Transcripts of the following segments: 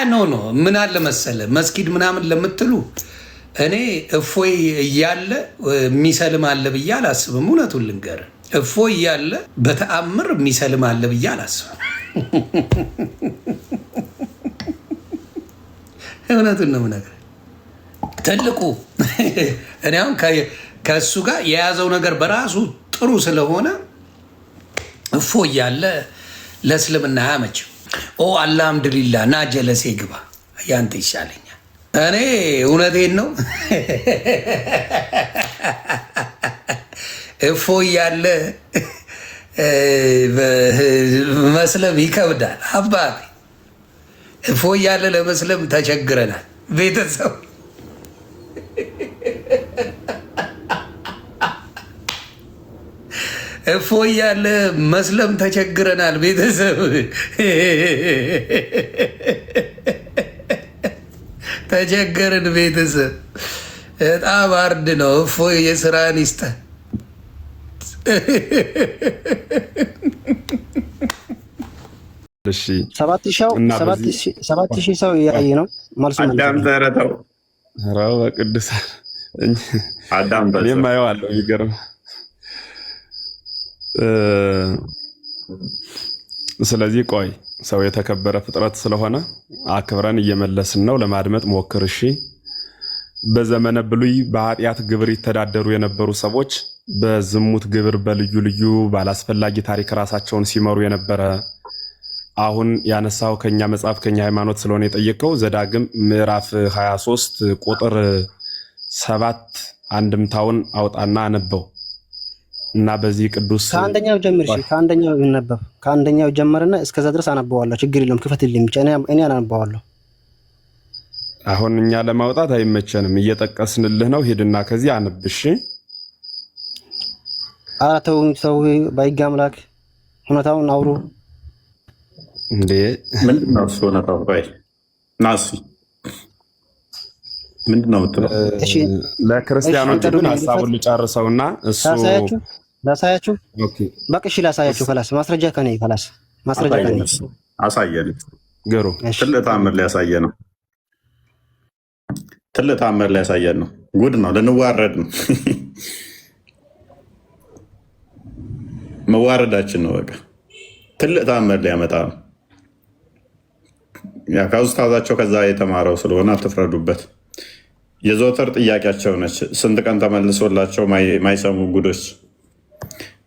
ኖ ምን አለ መሰለ መስጊድ ምናምን ለምትሉ እኔ እፎይ እያለ የሚሰልም አለ ብዬ አላስብም። እውነቱን ልንገርህ እፎይ እያለ በተአምር የሚሰልም አለ ብዬ አላስብም። እውነቱን ነው የምነግርህ። ትልቁ እኔ አሁን ከእሱ ጋር የያዘው ነገር በራሱ ጥሩ ስለሆነ እፎይ እያለ ለእስልምና አያመችም። አልሐምዱሊላህ ና ጀለሴ ግባ ያንተ ይሻለኛል። እኔ እውነቴን ነው። እፎይ እያለ መስለም ይከብዳል። አባቴ እፎይ እያለ ለመስለም ተቸግረናል። ቤተሰብ እፎይ እያለ መስለም ተቸግረናል። ቤተሰብ ተቸገርን። ቤተሰብ በጣም አርድ ነው። እፎይ የስራን ይስጠህ። ሰባት ሺህ ሰው እያየ ነው። አዳም ተረተው ራው በቅዱስ አዳም የማየዋለሁ ይገርም። ስለዚህ ቆይ ሰው የተከበረ ፍጥረት ስለሆነ አክብረን እየመለስን ነው። ለማድመጥ ሞክር እሺ። በዘመነ ብሉይ በኃጢአት ግብር ይተዳደሩ የነበሩ ሰዎች በዝሙት ግብር በልዩ ልዩ ባላስፈላጊ ታሪክ ራሳቸውን ሲመሩ የነበረ አሁን ያነሳው ከኛ መጽሐፍ ከኛ ሃይማኖት ስለሆነ የጠየቀው ዘዳግም ምዕራፍ 23 ቁጥር 7 አንድምታውን አውጣና አነበው እና በዚህ ቅዱስ ከአንደኛው ጀምር እሺ። ከአንደኛው ይነበብ። ከአንደኛው ጀመርና እስከዛ ድረስ አነበዋለሁ። ችግር የለውም። ክፈትልኝ ብቻ እኔ አነበዋለሁ። አሁን እኛ ለማውጣት አይመቸንም፣ እየጠቀስንልህ ነው። ሄድና ከዚህ አንብሽ። ኧረ ተው ባይጋ አምላክ ሁኔታውን አውሩ እንዴ። ምንድነው እሱ ሁኔታው? ቆይ ናሲ ምንድነው የምትለው? እሺ ለክርስቲያኖች ግን ሐሳቡን ልጨርሰውና እሱ ላሳያችሁ። ኦኬ በቃ እሺ ላሳያችሁ። خلاص ማስረጃ ከኔ خلاص ማስረጃ ከኔ አሳየን። ገሩ ትልቅ ተአምር ሊያሳየን ነው። ትልቅ ተአምር ሊያሳየን ነው። ጉድ ነው። ልንዋረድ ነው። መዋረዳችን ነው። በቃ ትልቅ ተአምር ሊያመጣ ነው። ያ ከኡስታዛቸው ከዛ የተማረው ስለሆነ አትፍረዱበት። የዘወትር ጥያቄያቸው ነች። ስንት ቀን ተመልሶላቸው ማይሰሙ ጉዶች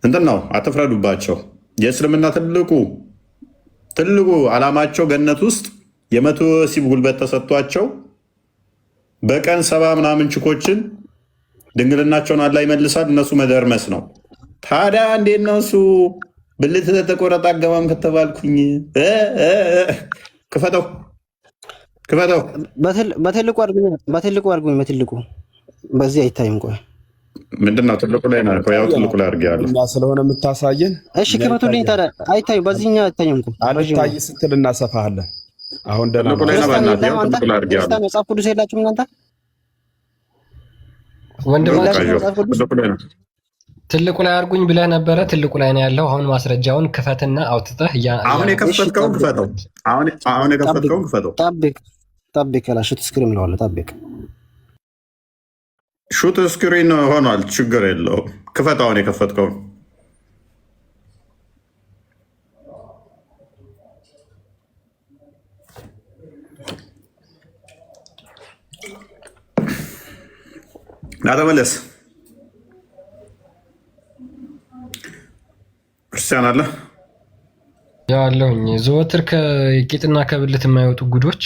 እንትን ነው። አትፍረዱባቸው። የእስልምና ትልቁ ዓላማቸው ገነት ውስጥ የመቶ ሲብ ጉልበት ተሰጥቷቸው በቀን 70 ምናምን ችኮችን ድንግልናቸውን አላህ ይመልሳል። እነሱ መደርመስ ነው። ታዲያ እንዴት ነው እሱ ብልት ተቆረጣ አገባም ከተባልኩኝ ክፈተው በትልቁ አድርጉኝ። በትልቁ በዚህ አይታይም። ቆይ ምንድነው ትልቁ ላይ ነው? ያው ትልቁ ላይ አድርጌያለሁ እና ስለሆነ የምታሳየን እሺ፣ ክፈቱልኝ። ታዲያ አይታዩ። በዚህኛው አይታይም እኮ አልታይ ስትል እናሰፋለን። አሁን ደህና ነው። መጽሐፍ ቅዱስ የላችሁም እናንተ? ትልቁ ላይ አድርጉኝ ብለህ ነበረ። ትልቁ ላይ ነው ያለው። አሁን ማስረጃውን ክፈትና አውጥተህ አሁን የከፈትከውን ክፈተው። አሁን የከፈትከውን ክፈተው። ጠብቅ ሹት ስክሪን ነው። ጠብቅ ሹት ስክሪን ሆኗል። ችግር የለውም። ክፈተው። አሁን የከፈትከውን ናተመለስ ክርስቲያን አለ ያለውኝ ዘወትር ከቂጥና ከብልት የማይወጡ ጉዶች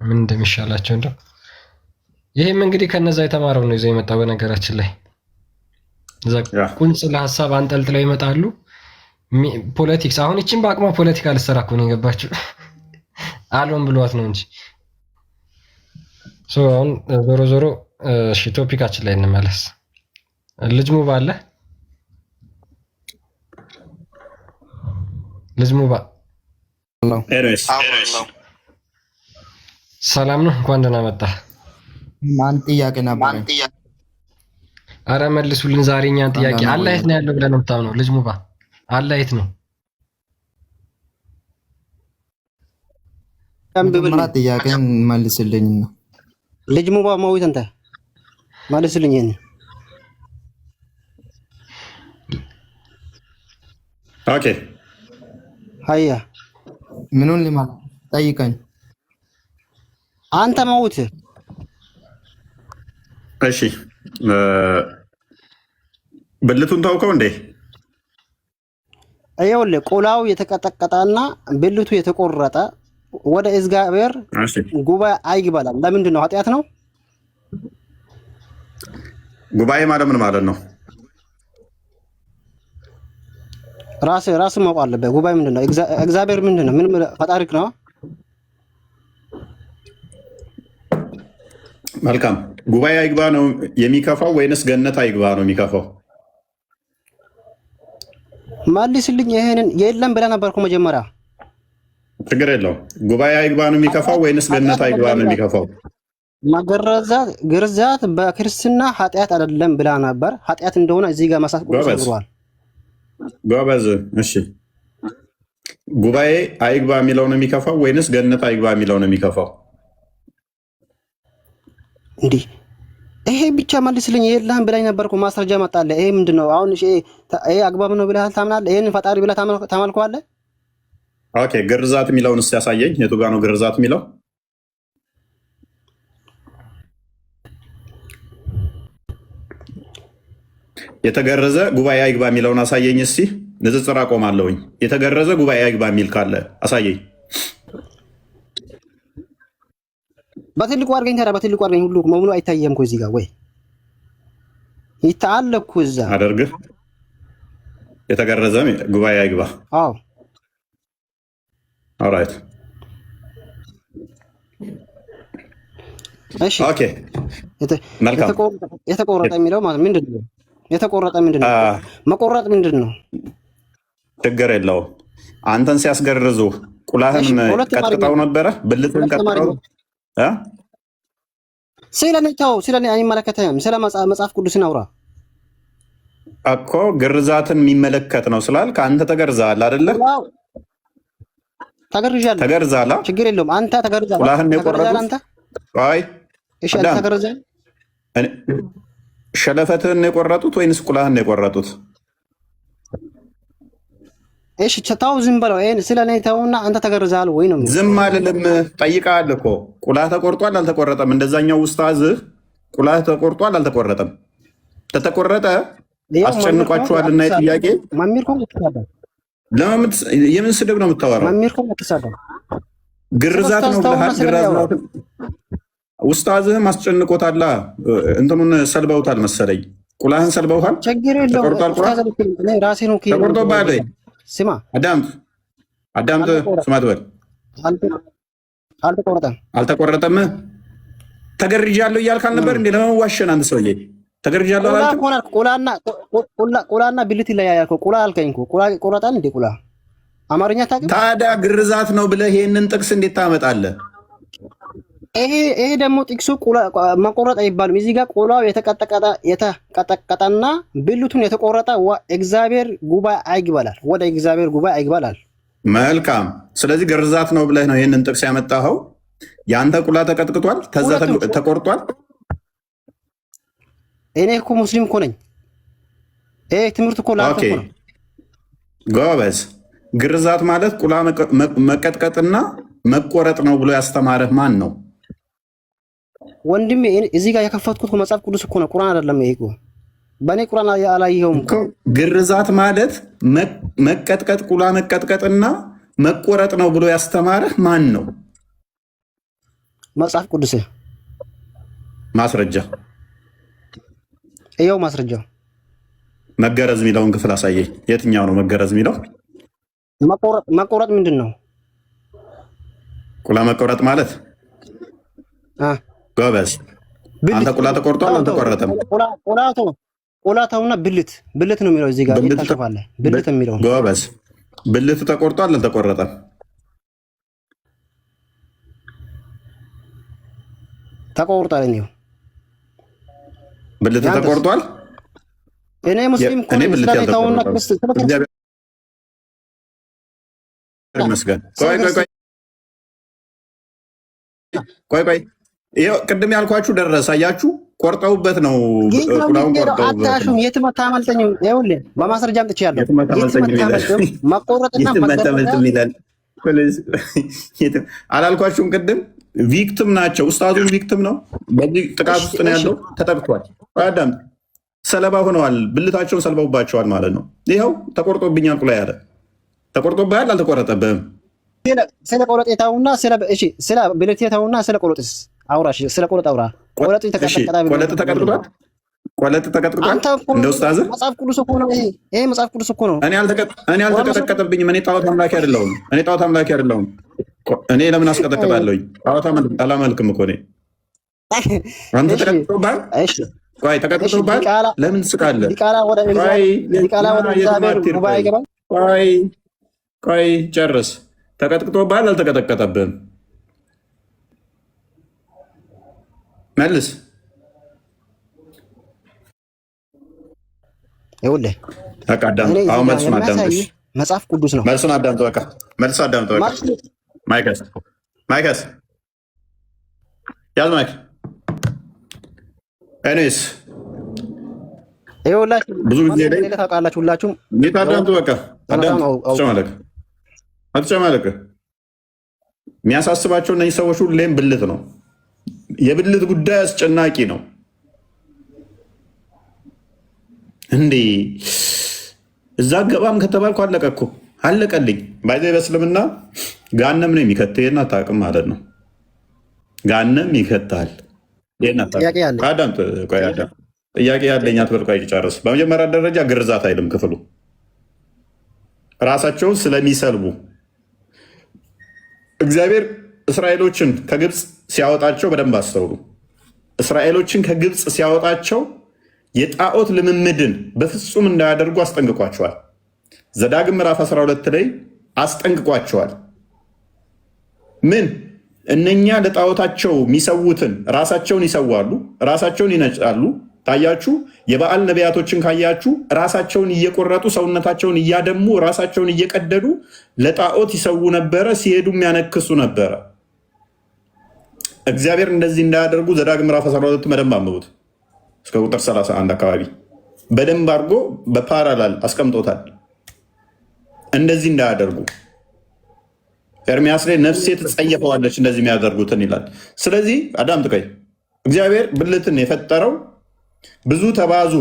ምን እንደሚሻላቸው እንደው ይሄም እንግዲህ ከነዛ የተማረው ነው ይዘው የመጣው። በነገራችን ላይ እዛ ቁንጽ ለሐሳብ አንጠልጥለው ይመጣሉ። ፖለቲክስ አሁን እቺን በአቅማ ፖለቲካ ልሰራ እኮ ነው የገባችው። አልሆን ብሏት ነው እንጂ አሁን ዞሮ እሺ ቶፒካችን ላይ እንመለስ። ልጅ ሙባ አለ። ልጅ ሙባ ሰላም ነው። እንኳን ደህና መጣህ። ማን ጥያቄ ነበር? አረ መልሱልን። ዛሬ እኛን ጥያቄ አላህ የት ነው ያለው ብለህ ነው የምታምነው? ልጅ ሙባ አላህ የት ነው? መጀመሪያ ጥያቄን መልስልኝና ልጅ ሙባ መውት እንተ መልስልኝ። ይሄን ኦኬ ሀያ ምኑን ልማል ጠይቀኝ። አንተ መውት እሺ፣ ብልቱን ታውቀው እንዴ? ይኸውልህ ቆላው የተቀጠቀጠና ብልቱ የተቆረጠ ወደ እግዚአብሔር ጉባኤ አይግባላል። ለምንድን ነው? ኃጢአት ነው። ጉባኤ ማለት ምን ማለት ነው? ራስ ማወቅ አለበት። ጉባኤ ምንድን ነው? እግዚአብሔር ምንድን ነው? ምን ፈጣሪክ ነው? መልካም። ጉባኤ አይግባ ነው የሚከፋው ወይንስ ገነት አይግባ ነው የሚከፋው? መልስልኝ። ይሄንን የለም ብለህ ነበር እኮ መጀመሪያ። ችግር የለውም። ጉባኤ አይግባ ነው የሚከፋው ወይንስ ገነት አይግባ ነው የሚከፋው? ግርዛት በክርስትና ኃጢአት አይደለም ብላ ነበር። ኃጢአት እንደሆነ እዚህ ጋር መጽሐፍ ቅዱስ ተናግሯል። ጎበዝ። እሺ፣ ጉባኤ አይግባ የሚለው ነው የሚከፋው ወይንስ ገነት አይግባ የሚለው ነው የሚከፋው? እንዲህ ይሄ ብቻ መልስልኝ። የለህም ብላኝ ነበርኩ። ማስረጃ መጣለህ። ይሄ ምንድን ነው አሁን? ይሄ አግባብ ነው ብለህ ታምናለህ? ይሄን ፈጣሪ ብለህ ታመልከዋለህ? ኦኬ፣ ግርዛት የሚለውን እስኪ ያሳየኝ። የቱ ጋር ነው ግርዛት የሚለው? የተገረዘ ጉባኤ አይግባ የሚለውን አሳየኝ እስኪ። ንጽጽር አቆማለሁኝ። የተገረዘ ጉባኤ አይግባ የሚል ካለ አሳየኝ። በትልቁ አድርገኝ። ታዲያ በትልቁ አድርገኝ። ሁሉ መብሉ አይታየም እኮ እዚህ ጋር ወይ ይታአል እኮ እዛ አደርግህ። የተገረዘ ጉባኤ አይግባ። አዎ፣ ኦራይት። እሺ፣ ኦኬ፣ መልካም። የተቆረጠ የሚለው ማለት ምንድን ነው? የተቆረጠ ምንድን ነው? መቆረጥ ምንድን ነው? ችግር የለውም። አንተን ሲያስገርዙ ቁላህን ቀጥቅጠው ነበረ? ብልትን ቀጥቅጠው ስለኔ አይመለከትህም። ስለ መጽሐፍ ቅዱስን አውራ እኮ። ግርዛትን የሚመለከት ነው ስላልክ አንተ ተገርዛል አይደለ? ተገርዣለሁ። ተገርዛላ? ችግር የለውም። አንተ ተገርዛል። ቁላህን የቆረጡት? አንተ አይ፣ እሺ፣ አንተ ተገርዛል። ሸለፈትህን የቆረጡት ወይንስ ቁላህን የቆረጡት? እሺ፣ ተው፣ ዝም በለው። ይሄን ስለኔ ተውና አንተ ተገርዛል ወይ ነው? ዝም አልልም። ጠይቀሃል እኮ። ቁላህ ተቆርጧል አልተቆረጠም? እንደዛኛው ኡስታዝህ ቁላህ ተቆርጧል አልተቆረጠም? ተተቆረጠ አስጨንቋችኋልና የጥያቄ ማሚር ኮን ተሳዳ የምን ስድብ ነው የምታወራው? ማሚር ኮን ተሳዳ ግርዛት ነው ብለሃል። ግርዛት ኡስታዝህም አስጨንቆታላ። እንትኑን ሰልበውታል መሰለኝ። ቁላህን ሰልበውታል። ችግር የለውም። ተቆርጧል። ቁላህ ራሴ ነው ተቆርጦብሃል ወይ? ስማ፣ አዳምጥ። ስማ ትበል። አልተቆረጠም። ተገርጃለሁ እያልክ አልነበር እንዴ? ለመዋሸን አንተ ሰውዬ ተገርጃለሁ አላልክም? ቁላና ብልት ይለያያል። ቁላ አልከኝ እኮ። ቁላ ቆረጣል እንዴ? ቁላ አማርኛ ታውቅም? ታዲያ ግርዛት ነው ብለህ ይሄንን ጥቅስ እንዴት ታመጣለህ? ይሄ ደግሞ ጥቅሱ መቆረጥ አይባልም። እዚህ ጋር ቆላው የተቀጠቀጠና ብልቱን የተቆረጠ እግዚአብሔር ጉባኤ አይግባላል። ወደ እግዚአብሔር ጉባኤ አይግባላል። መልካም። ስለዚህ ግርዛት ነው ብለህ ነው ይህንን ጥቅስ ያመጣኸው። የአንተ ቁላ ተቀጥቅጧል፣ ከዛ ተቆርጧል። እኔ እኮ ሙስሊም እኮ ነኝ። ይሄ ትምህርት እኮ ላንተ እኮ ነው። ጎበዝ። ግርዛት ማለት ቁላ መቀጥቀጥና መቆረጥ ነው ብሎ ያስተማረህ ማን ነው? ወንድሜ እዚህ ጋር የከፈትኩት መጽሐፍ ቅዱስ እኮ ነው፣ ቁርአን አይደለም። ይሄ እኮ በእኔ ቁርአን አላየኸውም እኮ። ግርዛት ማለት መቀጥቀጥ፣ ቁላ መቀጥቀጥና መቆረጥ ነው ብሎ ያስተማረህ ማን ነው? መጽሐፍ ቅዱስ። ማስረጃ? ይኸው ማስረጃው። መገረዝ የሚለውን ክፍል አሳየኝ። የትኛው ነው መገረዝ የሚለው? መቆረጥ ምንድን ነው? ቁላ መቆረጥ ማለት ጎበዝ። አንተ ቁላ ተቆርጧል አልተቆረጠም? ቁላ ተውና ብልት ነው የሚለው እዚህ ጋር ታሸፋለህ። ብልት የሚለው ጎበዝ። ብልት ተቆርጧል አልተቆረጠም? ተቆርጧል። እኔው ብልት ተቆርጧል። እኔ ሙስሊም እኮ ነኝ። ስለዚህ ተውና ይመስገን። ቆይ ቆይ ይኸው ቅድም ያልኳችሁ ደረሰ። አያችሁ፣ ቆርጠውበት ነው ጌታ ቁላውን ሚካኤል ቆርጠውበት ነው። አታሹም። የትም አታመልጠኝም። ይኸውልህ በማስረጃ አምጥቼያለሁ። የትም የትም አታመልጠኝም ይላል። አታመልጥም። መቆረጥና የትም መገረዝ አታመልጥም ይላል። አላልኳችሁም? ቅድም ቪክቲም ናቸው። ኡስታዙም ቪክቲም ነው። በዚህ ጥቃት ውስጥ ነው ያለው። ተጠቅቷል። አዳም ሰለባ ሆነዋል። ብልታቸውን ሰልበውባቸዋል ማለት ነው። ይኸው ተቆርጦብኛል ቁላ ያለ ተቆርጦብሃል። አልተቆረጠብህም። ስለ ቆረጥ የታውና ስለ ብልት የታውና ስለ ቆረጥስ አውራ። ስለ ቆረጥ አውራ። ቆረጥ ተቀጠቀጣ ቆለጥ ተቀጥቅጧል። ቆለጥ ተቀጥቅጧል። እንደ ኡስታዝ መጽሐፍ ቅዱስ እኮ ነው ይሄ መጽሐፍ ቅዱስ እኮ ነው። እኔ አልተቀጠቀጠብኝም። እኔ ጣዖት አምላኪ አይደለሁም። እኔ ለምን አስቀጠቅጣለሁኝ? ጣዖት አላመልክም እኮ እኔ። አንተ ተቀጥቅጦብሃል። ቆይ ተቀጥቅጦብሃል። ለምን ትስቃለህ? ቆይ ጨርስ። ተቀጥቅጦብሃል። አልተቀጠቀጠብህም? መልስ። ይኸውልህ በቃ አዳምጥ። አሁን መልሱን አዳምጥ። መጽሐፍ ቅዱስ ነው። መልሱን አዳምጥ። በቃ መልሱን አዳምጥ። በቃ ማይከስ ያዝ ማይክ። ኤኒዌይስ ይኸውላችሁ ብዙ ጊዜ ላይ ታውቃላችሁ ሁላችሁም። አዳምጡ። በቃ አዳምጥ። አትጨማለቅ። የሚያሳስባቸው እነዚህ ሰዎች ሁሌም ብልት ነው። የብልት ጉዳይ አስጨናቂ ነው። እንዴ እዛ ገባም ከተባልኩ አለቀ እኮ አለቀልኝ። ባይዘ በእስልምና ጋነም ነው የሚከትህን አታውቅም ማለት ነው። ጋነም ይከታል። አዳምጥ። ጥያቄ ያለኝ አትበል። ቆይ ጨርስ። በመጀመሪያ ደረጃ ግርዛት አይልም ክፍሉ። ራሳቸውን ስለሚሰልቡ እግዚአብሔር እስራኤሎችን ከግብፅ ሲያወጣቸው በደንብ አስተውሉ። እስራኤሎችን ከግብፅ ሲያወጣቸው የጣዖት ልምምድን በፍጹም እንዳያደርጉ አስጠንቅቋቸዋል። ዘዳግም ምዕራፍ 12 ላይ አስጠንቅቋቸዋል። ምን እነኛ ለጣዖታቸው የሚሰዉትን ራሳቸውን ይሰዋሉ፣ ራሳቸውን ይነጫሉ። ታያችሁ፣ የበዓል ነቢያቶችን ካያችሁ ራሳቸውን እየቆረጡ ሰውነታቸውን እያደሙ ራሳቸውን እየቀደዱ ለጣዖት ይሰዉ ነበረ፣ ሲሄዱም ያነክሱ ነበረ። እግዚአብሔር እንደዚህ እንዳያደርጉ ዘዳግም ምዕራፍ 12 በደንብ አንብቡት እስከ ቁጥር 31 አካባቢ በደንብ አድርጎ በፓራላል አስቀምጦታል። እንደዚህ እንዳያደርጉ ኤርሚያስ ላይ ነፍሴ ትጸየፈዋለች እንደዚህ የሚያደርጉትን ይላል። ስለዚህ አዳምጥ። ቆይ እግዚአብሔር ብልትን የፈጠረው ብዙ ተባዙ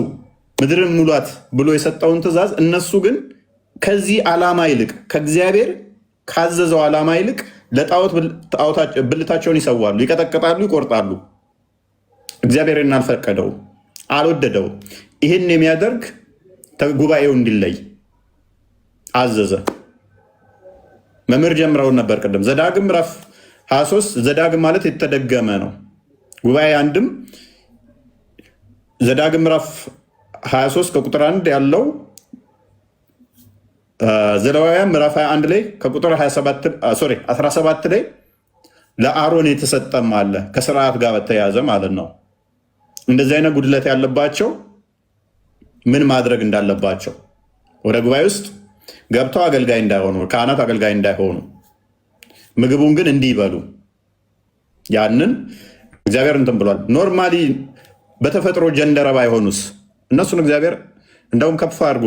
ምድርን ሙሏት ብሎ የሰጠውን ትእዛዝ እነሱ ግን ከዚህ ዓላማ ይልቅ ከእግዚአብሔር ካዘዘው ዓላማ ይልቅ ለጣዖት ብልታቸውን ይሰዋሉ፣ ይቀጠቅጣሉ፣ ይቆርጣሉ። እግዚአብሔርን አልፈቀደው፣ አልወደደው። ይህን የሚያደርግ ጉባኤው እንዲለይ አዘዘ። መምህር ጀምረውን ነበር ቅድም። ዘዳግም ምዕራፍ 23 ዘዳግም ማለት የተደገመ ነው። ጉባኤ አንድም ዘዳግም ምዕራፍ 23 ከቁጥር 1 ያለው ዘሌዋውያን ምዕራፍ 21 ላይ ከቁጥር 17 ላይ ለአሮን የተሰጠም አለ ከስርዓት ጋር በተያያዘ ማለት ነው። እንደዚህ አይነት ጉድለት ያለባቸው ምን ማድረግ እንዳለባቸው ወደ ጉባኤ ውስጥ ገብተው አገልጋይ እንዳይሆኑ፣ ካህናት አገልጋይ እንዳይሆኑ፣ ምግቡን ግን እንዲበሉ ያንን እግዚአብሔር እንትን ብሏል። ኖርማሊ በተፈጥሮ ጀንደረባ አይሆኑስ እነሱን እግዚአብሔር እንደውም ከፍ አድርጎ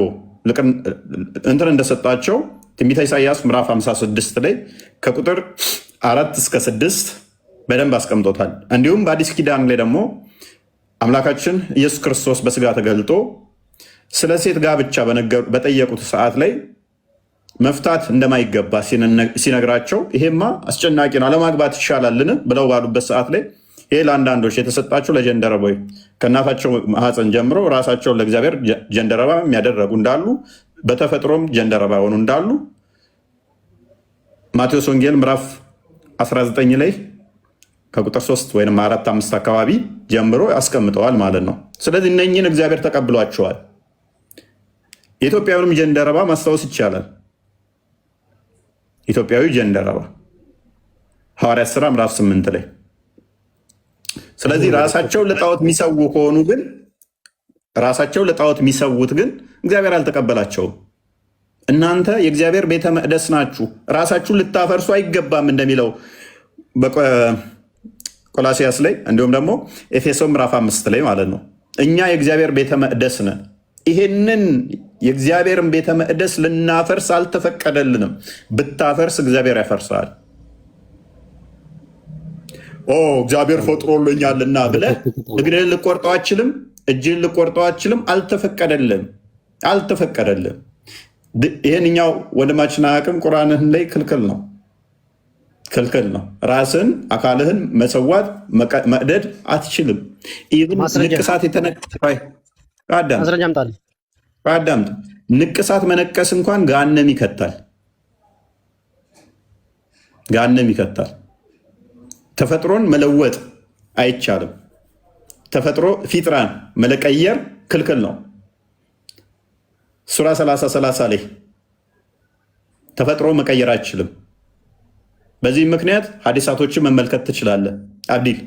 እንትን እንደሰጣቸው ትንቢተ ኢሳይያስ ምዕራፍ 56 ላይ ከቁጥር 4 እስከ 6 በደንብ አስቀምጦታል። እንዲሁም በአዲስ ኪዳን ላይ ደግሞ አምላካችን ኢየሱስ ክርስቶስ በስጋ ተገልጦ ስለ ሴት ጋብቻ በጠየቁት ሰዓት ላይ መፍታት እንደማይገባ ሲነግራቸው ይሄማ አስጨናቂ ነው፣ አለማግባት ይሻላልን ብለው ባሉበት ሰዓት ላይ ይሄ ለአንዳንዶች የተሰጣቸው ለጀንደረቦች ከእናታቸው ማህፀን ጀምሮ ራሳቸውን ለእግዚአብሔር ጀንደረባ የሚያደረጉ እንዳሉ በተፈጥሮም ጀንደረባ የሆኑ እንዳሉ ማቴዎስ ወንጌል ምዕራፍ 19 ላይ ከቁጥር 3 ወይም 4-5 አካባቢ ጀምሮ ያስቀምጠዋል ማለት ነው። ስለዚህ እነኝህን እግዚአብሔር ተቀብሏቸዋል። የኢትዮጵያዊንም ጀንደረባ ማስታወስ ይቻላል። ኢትዮጵያዊ ጀንደረባ ሐዋርያት ሥራ ምዕራፍ 8 ላይ። ስለዚህ ራሳቸው ለጣዖት የሚሰዉ ከሆኑ ግን ራሳቸው ለጣዖት የሚሰዉት ግን እግዚአብሔር አልተቀበላቸውም። እናንተ የእግዚአብሔር ቤተ መቅደስ ናችሁ፣ ራሳችሁን ልታፈርሱ አይገባም እንደሚለው ቆላሲያስ ላይ እንዲሁም ደግሞ ኤፌሶን ምዕራፍ 5 ላይ ማለት ነው። እኛ የእግዚአብሔር ቤተ መቅደስ ነን። ይሄንን የእግዚአብሔርን ቤተ መቅደስ ልናፈርስ አልተፈቀደልንም። ብታፈርስ እግዚአብሔር ያፈርሳል። እግዚአብሔር ፈጥሮልኛልና ብለህ እግርህን ልቆርጠው አችልም፣ እጅህን ልቆርጠው አችልም። አልተፈቀደልም። ይህንኛው ወንድማችን አቅም ቁርአንህን ላይ ክልክል ነው። ራስን አካልህን መሰዋት መቅደድ አትችልም። ንቅሳት አዳምጥ። ንቅሳት መነቀስ እንኳን ገሃነም ይከታል። ተፈጥሮን መለወጥ አይቻልም። ተፈጥሮ ፊጥራን መለቀየር ክልክል ነው። ሱራ 30 ላይ ተፈጥሮ መቀየር አይችልም። በዚህ ምክንያት ሀዲሳቶችን መመልከት ትችላለህ። አብዲል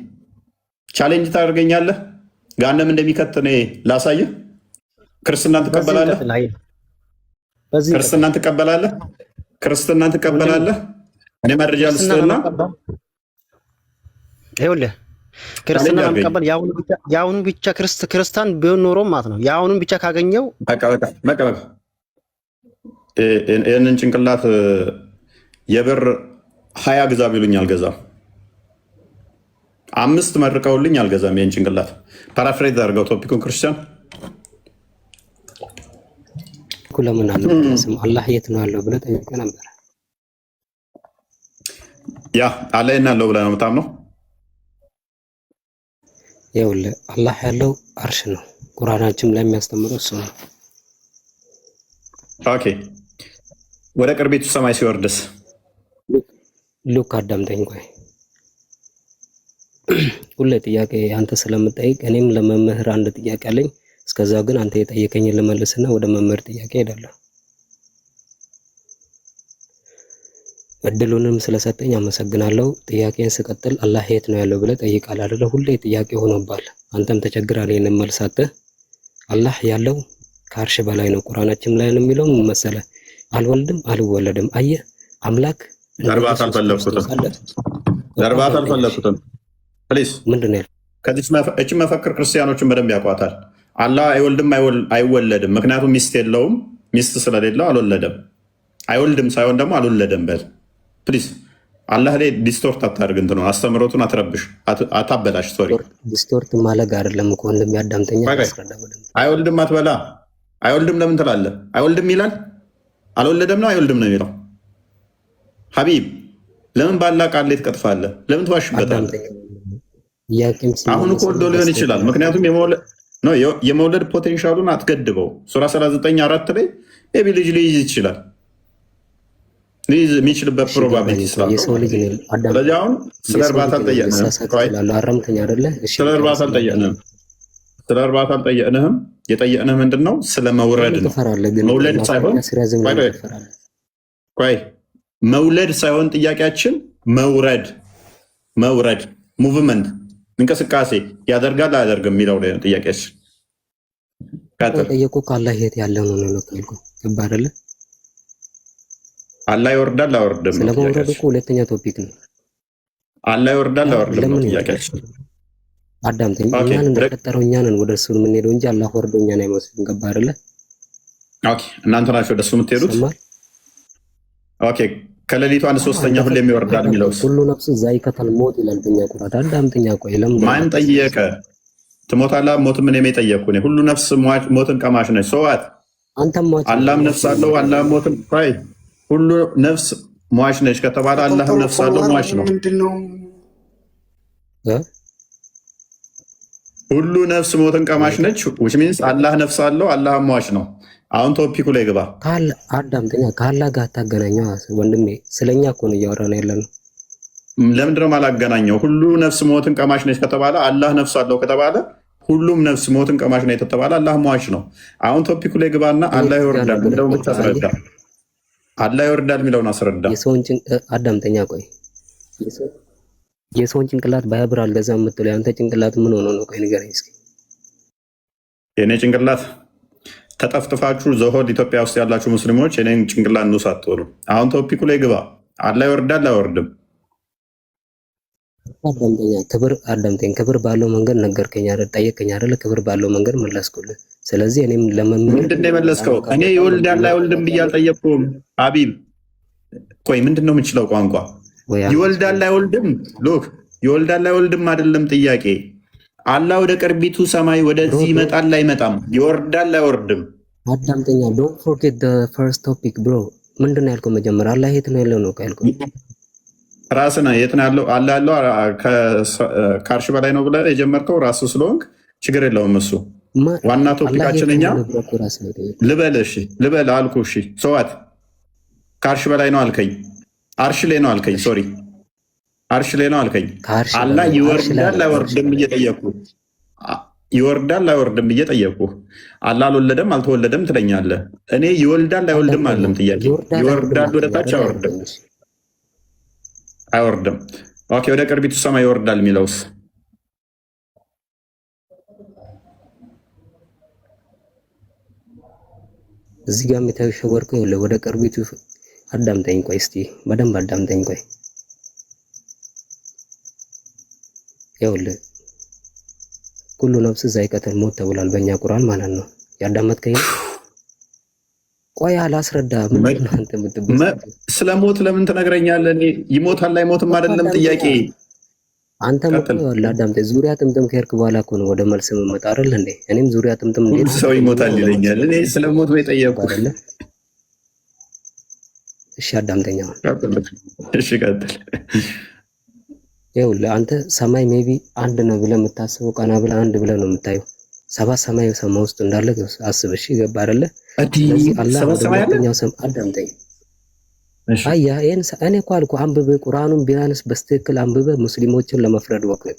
ቻሌንጅ ታደርገኛለህ። ገሃነም እንደሚከት እኔ ላሳየህ። ክርስትናን ትቀበላለህ? እኔ መረጃ ልስጥህና ይኸውልህ ክርስትና መቀበል የአሁኑ ብቻ ክርስቲያን ቢሆን ኖሮ ማለት ነው። የአሁኑን ብቻ ካገኘው ይህንን ጭንቅላት የብር 20 ግዛ ቢሉኝ አልገዛም። 5 መርቀውልኝ አልገዛም። ይህን ጭንቅላት ፓራፍሬዝ አድርገው ቶፒኩን ክርስቲያን ለምን አልመለስም? አላህ የት ነው ያለው ብለህ ጠይቀህ ነበር። ያ አላህ የት ነው ያለው ብለህ ነው የምታምነው? ይኸውልህ አላህ ያለው አርሽ ነው። ቁርአናችን ላይ የሚያስተምረው እሱ ነው። ኦኬ ወደ ቅርቢቱ ሰማይ ሲወርድስ? ሉክ አዳምጠኝ ቆይ። ሁሌ ጥያቄ አንተ ስለምጠይቅ እኔም ለመምህር አንድ ጥያቄ አለኝ። እስከዛ ግን አንተ የጠየቀኝን ልመልስና ወደ መምህር ጥያቄ ሄዳለሁ። እድሉንም ስለሰጠኝ አመሰግናለሁ። ጥያቄን ስቀጥል አላህ የት ነው ያለው ብለህ ጠይቃለህ አይደለ? ሁሌ ጥያቄ ሆኖባል። አንተም ተቸግራለህ ይሄንን መልስ አጥተህ። አላህ ያለው ከአርሽ በላይ ነው። ቁርአናችን ላይ ነው የሚለው ምን መሰለህ? አልወልድም አልወለድም። አየህ አምላክ ዘርባት አልፈለኩትም። ፕሊዝ ምንድን ነው ያለው? ከዚህ እቺ መፈክር ክርስቲያኖችን በደንብ ያውቋታል። አላህ አይወልድም አይወለድም። ምክንያቱም ሚስት የለውም። ሚስት ስለሌለው አልወለደም። አይወልድም ሳይሆን ደግሞ አልወለደም በል ፕሊዝ። አላህ ላይ ዲስቶርት አታድርግ። እንትን ነው አስተምሮቱን አትረብሽ፣ አታበላሽ። ሶሪ ዲስቶርት ማለግ አይደለም እኮ እንደሚያዳምጠኝ አይወልድም አትበላ። አይወልድም ለምን ትላለህ? አይወልድም ይላል። አልወለደም ነው አይወልድም ነው የሚለው። ሀቢብ ለምን ባላ ቃል ላይ ትቀጥፋለህ? ለምን ትዋሽበታለህ? አሁን እኮ ወልዶ ሊሆን ይችላል። ምክንያቱም የመውለድ ፖቴንሻሉን አትገድበው። ሱራ 39:4 ላይ ቢ ልጅ ሊይዝ ይችላል። ሊይዝ የሚችልበት ፕሮባቢሊቲ ስላለው ስለዚህ አሁን ስለ እርባታ አልጠየቅንህም። የጠየቅንህ ምንድን ነው? ስለ መውረድ ነው። መውለድ ሳይሆን ጥያቄያችን መውረድ ሙቭመንት እንቅስቃሴ ያደርጋል አያደርግም የሚለው ላይ ነው ጥያቄያችን። ጠየቁ ከአላህ የት ያለ ነው ነው ልኩ ገባ አይደለ? አላህ ይወርዳል አወርድም ነው ስለመውረድ እኮ ሁለተኛ ቶፒክ ነው። አላህ ይወርዳል አወርድም ነው ጥያቄያችን። አዳምጠኝ። እኛን እንደፈጠረው እኛንን ወደ እሱ የምንሄደው እንጂ አላህ ወርዶ እኛን አይመስልም። ገባ አይደለ? ኦኬ እናንተ ናችሁ ወደ እሱ የምትሄዱት። ኦኬ ከሌሊቱ 1/3 ሁሌ የሚወርዳል የሚለው ሁሉ ነፍስ ዛይቀተል ሞት ይላል በእኛ ቁርአን። አዳምጠኛ ቆይ ለምን ማን ጠየቀ? ትሞታለህ። ሞት ምን የጠየቅኩ እኔ? ሁሉ ነፍስ ሞትን ቀማሽ ነች። ሰዋት አንተም ሟች አላህም ነፍስ አለው። አላህም ሞትን ፋይ ሁሉ ነፍስ ሟች ነች ከተባለ አላህም ነፍስ አለው ሟች ነው። ሁሉ ነፍስ ሞትን ቀማሽ ነች which means አላህ ነፍስ አለው አላህም ሟች ነው። አሁን ቶፒኩ ላይ ግባ። አዳምጠኛ ከአላህ ጋር ታገናኘው ወንድሜ። ስለኛ እኮ ነው እያወራን ያለነው። ለምንድን ነው የማላገናኘው? ሁሉ ነፍስ ሞትን ቀማሽ ነች ከተባለ አላህ ነፍስ አለው ከተባለ ሁሉም ነፍስ ሞትን ቀማሽ ነች ከተባለ አላህ ሟች ነው። አሁን ቶፒኩ ላይ ግባና አላህ ይወርዳል የሚለውን ብቻ አስረዳ። አላህ ይወርዳል የሚለውን አስረዳ። አዳምጠኛ ቆይ። የሰውን ጭንቅላት ባያብር አልገዛም የምትለው ያንተ ጭንቅላት ምን ሆኖ ነው? ቆይ ንገረኝ እስኪ። የእኔ ጭንቅላት ተጠፍጥፋችሁ ዘሆድ ኢትዮጵያ ውስጥ ያላችሁ ሙስሊሞች የኔን ጭንቅላት ንውስ አትሆኑ። አሁን ቶፒኩ ላይ ግባ። አላህ ይወርዳል አይወርድም? አዳምጠኛ ክብር አዳምጠኝ። ክብር ባለው መንገድ ነገርከኝ አይደል? ጠየቀኝ አይደል? ክብር ባለው መንገድ መለስኩልህ። ስለዚህ እኔም ለመምህር ምንድን ነው የመለስከው? እኔ ይወልዳል አይወልድም ብዬ አልጠየቅኩም። አቢብ ቆይ ምንድን ነው የምችለው ቋንቋ? ይወልዳል አይወልድም ሎክ ይወልዳል አይወልድም አይደለም ጥያቄ። አላህ ወደ ቅርቢቱ ሰማይ ወደዚህ ይመጣል አይመጣም? ይወርዳል አይወርድም? አዳምጠኛ ዶንት ፎርጌት ዘ ፈርስት ቶፒክ ብሮ። ምንድን ነው ያልከው መጀመሪያ? አላህ የት ነው ያለው ነው ያልከው? ራስህ ነህ የት ነው ያለው? አላህ ያለው ከአርሽ በላይ ነው ብለህ የጀመርከው ራስህ ስለሆንክ ችግር የለውም እሱ ዋና ቶፒካችን እኛ ልበል አልኩ። እሺ ሰዋት ከአርሽ በላይ ነው አልከኝ። አርሽ ላይ ነው አልከኝ። ሶሪ አርሽ ላይ ነው አልከኝ። አላህ ይወርዳል አይወርድም እየጠየኩ ይወርዳል አይወርድም እየጠየኩ አላህ አልወለደም አልተወለደም ትለኛለህ። እኔ ይወልዳል አይወልድም አይደለም ጥያቄ። ይወርዳል ወደ ታች አይወርድም። ኦኬ ወደ ቅርቢቱ ሰማይ ይወርዳል የሚለውስ እዚህ ጋር የተሸወርከው ይኸውልህ፣ ወደ ቅርቢቱ አዳምጠኝ። ቆይ እስቲ በደንብ አዳምጠኝ። ቆይ ይኸውልህ ኩሉ ነፍስ ዛኢቀቱል ሞት ተብሏል በእኛ ቁርአን ማለት ነው። ያዳመጥከኝ? ቆይ አላስረዳ። ምንድን ነው አንተ የምትበሳጨው? ስለ ሞት ለምን ትነግረኛለህ? ይሞታል አይሞትም አይደለም ጥያቄ። አንተ ምትወላ አዳምጠኝ። ዙሪያ ጥምጥም ከሄድክ በኋላ እኮ ነው ወደ መልስ የምመጣ አይደል እንዴ? እኔም ዙሪያ ጥምጥም እንዴት ሰው ይሞታል ይለኛል። እኔ ስለ ሞት ነው የጠየኩህ አይደለ? እሺ አዳምጠኝ። እሺ ቀጥል። ይኸውልህ አንተ ሰማይ ሜቢ አንድ ነው ብለህ የምታስበው ቀና ብለህ አንድ ብለህ ነው የምታየው። ሰባት ሰማይ ሰማይ ውስጥ እንዳለ አስብ። እሺ ገባ አይደለ? ስለዚህ አላህ ወደ ሁለተኛው ሰማይ አዳምጠኝ። አያ እኔ እኮ አልኩህ አንብበህ ቁርአኑን ቢያንስ በስትክክል አንብበህ ሙስሊሞችን ለመፍረድ ወቅት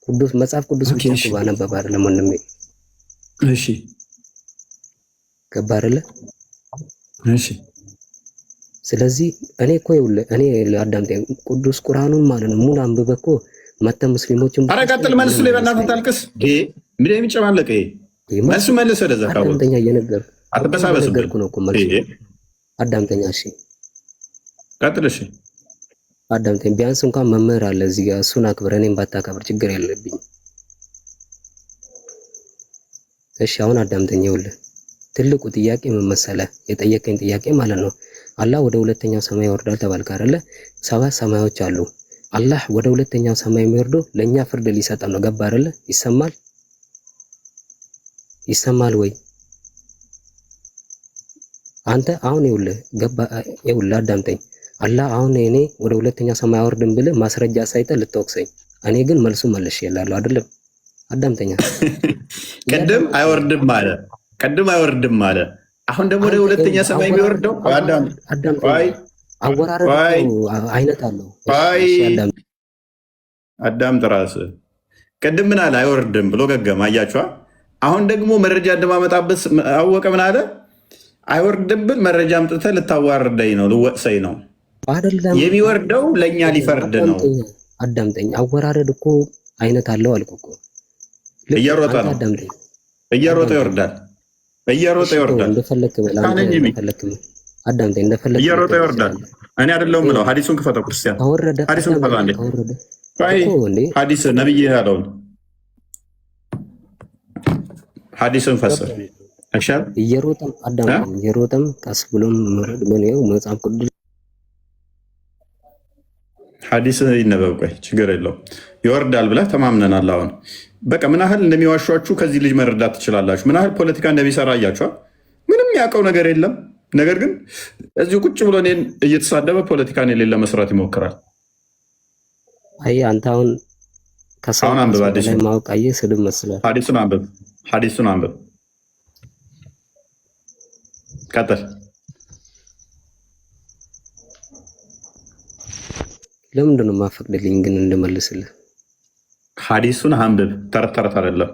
ቅዱስ መጽሐፍ ቅዱስ ብቻ እኮ ባነበብ አይደለም ወንድሜ። እሺ ገባ አይደለ? እሺ ስለዚህ እኔ እኮ ይኸውልህ እኔ አዳምጠኝ። ቅዱስ ቁርአኑን ማለት ነው ሙሉ አንብበህ እኮ መተህ ሙስሊሞችን ኧረ ቀጥል። መልሱ ላይ በእናትህ ታልቅስ። ምን የሚጨማለቀ መልሱ መልስ ወደዛ ካው አዳምጠኛ እየነገርኩህ አትበሳበስብህ ነው እኮ መልሱ። አዳምጠኛ እሺ ቀጥል። እሺ አዳምጠኝ። ቢያንስ እንኳን መምህር አለ እዚህ ጋር እሱን አክብረህ እኔም ባታከብር ችግር የለብኝም። እሺ አሁን አዳምጠኝ። ይኸውልህ ትልቁ ጥያቄ ምን መሰለህ? የጠየቀኝ ጥያቄ ማለት ነው አላህ ወደ ሁለተኛው ሰማይ ይወርዳል ተባልክ አይደለ? ሰባት ሰማዮች አሉ። አላህ ወደ ሁለተኛው ሰማይ የሚወርደው ለኛ ፍርድ ሊሰጠን ነው። ገባ አይደለ? ይሰማል ወይ? አንተ አሁን ይኸውልህ አዳምጠኝ። አላህ አሁን እኔ ወደ ሁለተኛው ሰማይ አወርድም ብለህ ማስረጃ ሳይጠህ ልትወቅሰኝ፣ እኔ ግን መልሱ መልሽ ይላልው አይደለም? አዳምጠኛ። ቅድም አይወርድም አለ። አሁን ደግሞ ወደ ሁለተኛ ሰማይ የሚወርደው አወራረድ አይነት አለው። አዳምጥ ራስህ። ቅድም ምን አለ? አይወርድም ብሎ ገገማ። አያችኋ? አሁን ደግሞ መረጃ እንደማመጣበት አወቀ። ምን አለ? አይወርድም ብል መረጃ አምጥተህ ልታዋርደኝ ነው፣ ልወቅሰኝ ነው። አይደለም የሚወርደው ለእኛ ሊፈርድ ነው። አዳምጠኝ። አወራረድ እኮ አይነት አለው አልኩ እኮ። እየሮጠ ነው። እየሮጠ ይወርዳል። እንደፈለክ በል አንተ እንደፈለክ አዳምጠኝ። እንደፈለክ እየሮጠ ይወርዳል። እኔ አይደለሁም ብለው ሐዲሱን ክፈተው ክርስቲያን። ሐዲሱን ክፈተው አንዴ። ሐዲስ ነብይ ያለውን ሐዲሱን ፈስር አይሻል? እየሮጠም አዳምጠኝ። እየሮጠም ቀስ ብሎም መረድ በለው መጽሐፍ ቅዱስ ሐዲስ ይነበብ። ቆይ ችግር የለውም ይወርዳል ብለህ ተማምነናል። አሁን በቃ ምን ያህል እንደሚዋሿችሁ ከዚህ ልጅ መረዳት ትችላላችሁ። ምን ያህል ፖለቲካ እንደሚሰራ እያችኋል። ምንም ያውቀው ነገር የለም። ነገር ግን እዚሁ ቁጭ ብሎ እኔን እየተሳደበ ፖለቲካን የሌለ መስራት ይሞክራል። አይ አንተ አሁን ከሰው ላይ ማወቅ አየህ ስድብ መስሏል። ሐዲሱን አንብብ። ቀጥል። ለምንድን ነው የማፈቅድልኝ ግን እንድመልስልህ? ሐዲሱን አንብብ። ተረት ተረት አይደለም።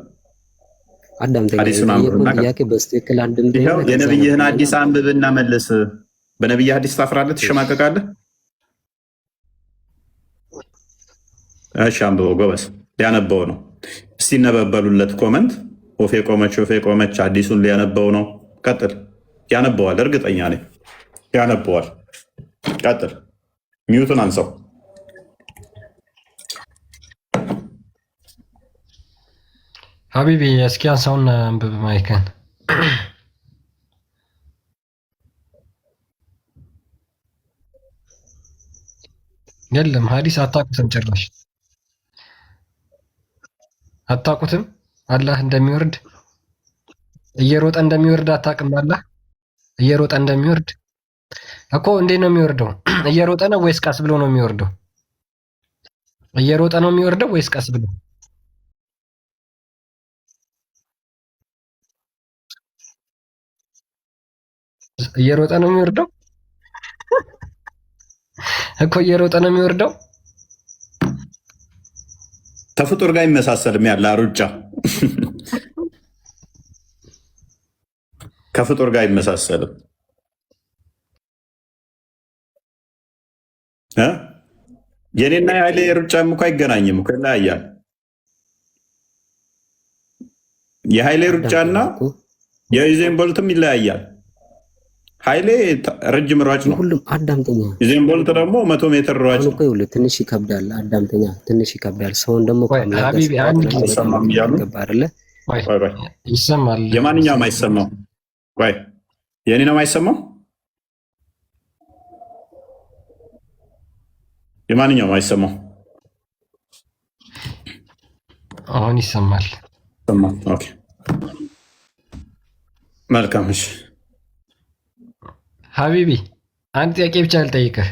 አዳምጠኝ። ጥያቄ በስትክክል የነብይህን ሐዲስ አንብብና መልስ። በነብይህ ሐዲስ ታፍራለህ? ትሸማቀቃለህ? እሺ አንብበው ጎበዝ። ሊያነበው ነው። እስቲ ነበበሉለት ኮመንት። ወፌ ቆመች ሐዲሱን ሊያነበው ነው። ቀጥል። ያነበዋል፣ እርግጠኛ ነኝ ያነበዋል። ቀጥል። ሚዩቱን አንሳው። ሀቢቢ እስኪ አንሳውና አንብብ ማይከን። የለም ሀዲስ አታውቁትም፣ ጭራሽ አታውቁትም። አላህ እንደሚወርድ እየሮጠ እንደሚወርድ አታውቅም። አላህ እየሮጠ እንደሚወርድ እኮ እንዴት ነው የሚወርደው? እየሮጠ ነው ወይስ ቀስ ብሎ ነው የሚወርደው? እየሮጠ ነው የሚወርደው ወይስ ቀስ ብሎ? እየሮጠ ነው የሚወርደው እኮ እየሮጠ ነው የሚወርደው። ከፍጡር ጋር ይመሳሰልም ያለ ሩጫ ከፍጡር ጋር አይመሳሰልም። የኔና የኃይሌ ሩጫም እኮ አይገናኝም እኮ ይለያያል። የኃይሌ ሩጫና የዩዜን ቦልትም ይለያያል። ኃይሌ ረጅም ሯጭ ነው። ሁሉም አዳምጠኛ። ዩዜን ቦልት ደግሞ 100 ሜትር ሯጭ ነው። ትንሽ ይከብዳል። አዳምጠኛ፣ ትንሽ ይከብዳል። ሰውን ደግሞ ይሰማል። የማንኛውም አይሰማው ወይ የኔ ነው የማይሰማው? የማንኛውም አይሰማው? አሁን ይሰማል። ኦኬ መልካም። እሺ ሀቢቢ አንድ ጥያቄ ብቻ ልጠይቅህ።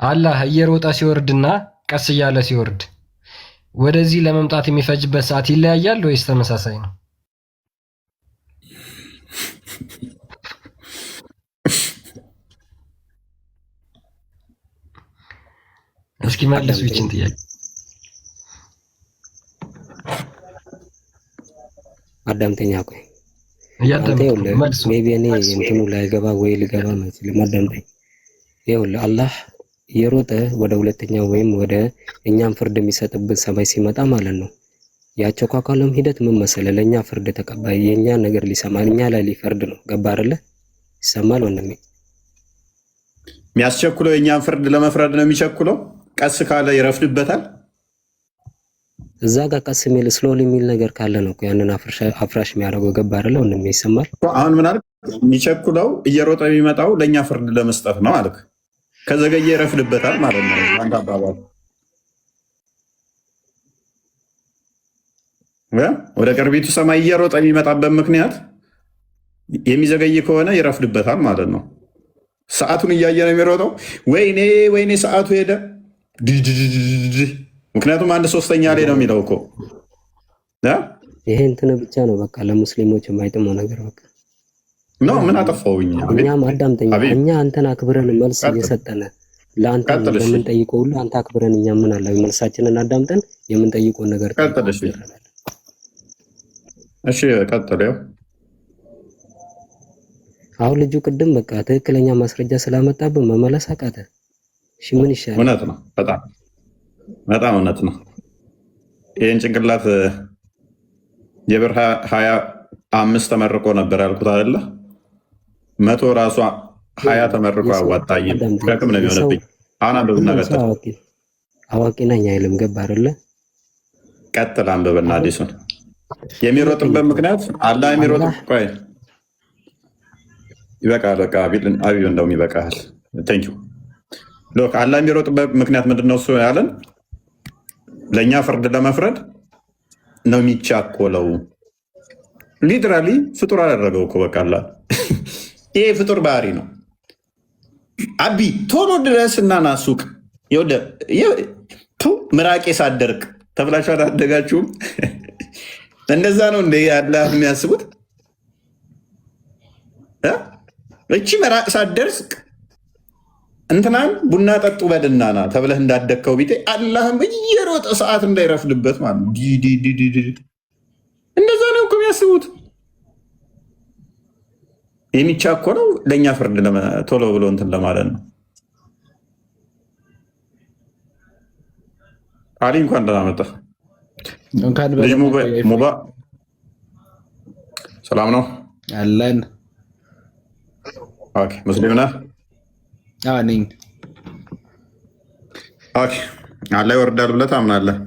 አላህ እየሮጠ ሲወርድና ቀስ እያለ ሲወርድ ወደዚህ ለመምጣት የሚፈጅበት ሰዓት ይለያያል ወይስ ተመሳሳይ ነው? እስኪ መልሱ ይችን ጥያቄ። አዳምጠኛ ቆይ እያዳመጥኩ ሜይ ቢ እኔ እንትኑ ላይገባ ወይ ልገባ መስልም። አዳምጠኝ። ይኸውልህ አላህ እየሮጠ ወደ ሁለተኛው ወይም ወደ እኛም ፍርድ የሚሰጥብን ሰማይ ሲመጣ ማለት ነው። ያቸኳኳለም ሂደት ምን መሰለህ? ለእኛ ፍርድ ተቀባይ የእኛ ነገር ሊሰማ እኛ ላይ ሊፈርድ ነው። ገባ አይደለ? ይሰማል ወንድሜ? የሚያስቸኩለው የእኛን ፍርድ ለመፍረድ ነው የሚቸኩለው። ቀስ ካለ ይረፍድበታል። እዛ ጋር ቀስ የሚል ስሎል የሚል ነገር ካለ ነው ያንን አፍራሽ የሚያደርገው። ገባ አይደለ ወንድሜ? ይሰማል? አሁን ምን አልክ? የሚቸኩለው እየሮጠ የሚመጣው ለእኛ ፍርድ ለመስጠት ነው አልክ። ከዘገየ ይረፍድበታል ማለት ነው። አንድ አባባል ወደ ቅርቢቱ ሰማይ እየሮጠ የሚመጣበት ምክንያት የሚዘገይ ከሆነ ይረፍድበታል ማለት ነው። ሰዓቱን እያየ ነው የሚሮጠው። ወይኔ ወይኔ ሰዓቱ ሄደ። ምክንያቱም 1/3 ላይ ነው የሚለው እኮ። ይሄ እንትን ብቻ ነው በቃ ለሙስሊሞች የማይጥመው ነገር በቃ ነው። ምን አጠፋውኝ? እኛም አዳምጠኛ፣ እኛ አንተን አክብረን መልስ እየሰጠነ ለአንተ የምንጠይቀው ሁሉ አንተ አክብረን እኛ ምን አለ መልሳችንን አዳምጠን የምንጠይቀውን ነገር ቀጥልሽ። እሺ ቀጥለው። አሁን ልጁ ቅድም በቃ ትክክለኛ ማስረጃ ስላመጣብን መመለስ አቃተ። እሺ ምን ይሻላል? እውነት ነው፣ በጣም እውነት ነው። ይህን ጭንቅላት የብር 25 ተመርቆ ነበር ያልኩት አይደለ? 100 ራሷ 20 ተመርቆ አዋጣኝ ሸክም ነው የሚሆንብኝ። አሁን አንብብና ቀጥል። አዋቂ ነኝ አይልም። ገባ አይደለ? ቀጥል አንብብና አዲሱን የሚሮጥበት ምክንያት አላህ የሚሮጥ ቆይ ይበቃል። በቃ አቢብ እንደውም ይበቃል። ቴንክ ዩ ሎክ አላህ የሚሮጥበት ምክንያት ምንድን ነው? እሱ ያለን ለእኛ ፍርድ ለመፍረድ ነው የሚቻኮለው። ሊትራሊ ፍጡር አደረገው እኮ በቃ አላህ። ይሄ ፍጡር ባህሪ ነው። አቢ ቶሎ ድረስ እናና ሱቅ ምራቄ ሳደርቅ ተብላችሁ አላደጋችሁም? እንደዛ ነው እንደ አላህ የሚያስቡት። እቺ መራቅ ሳትደርስ እንትናን ቡና ጠጡ በልናና ተብለህ እንዳደግከው ቢጤ አላህም እየሮጠ ሰዓት እንዳይረፍድበት ማለት ነው። እንደዛ ነው እኮ የሚያስቡት። የሚቻኮለው ለእኛ ፍርድ ቶሎ ብሎ እንትን ለማለት ነው። አሊ እንኳን ደህና መጣህ። ልጅ ሙባ ሰላም ነው አለን። ሙስሊም ነህ? ነኝ። አላህ ይወርዳል ብለህ ታምናለህ?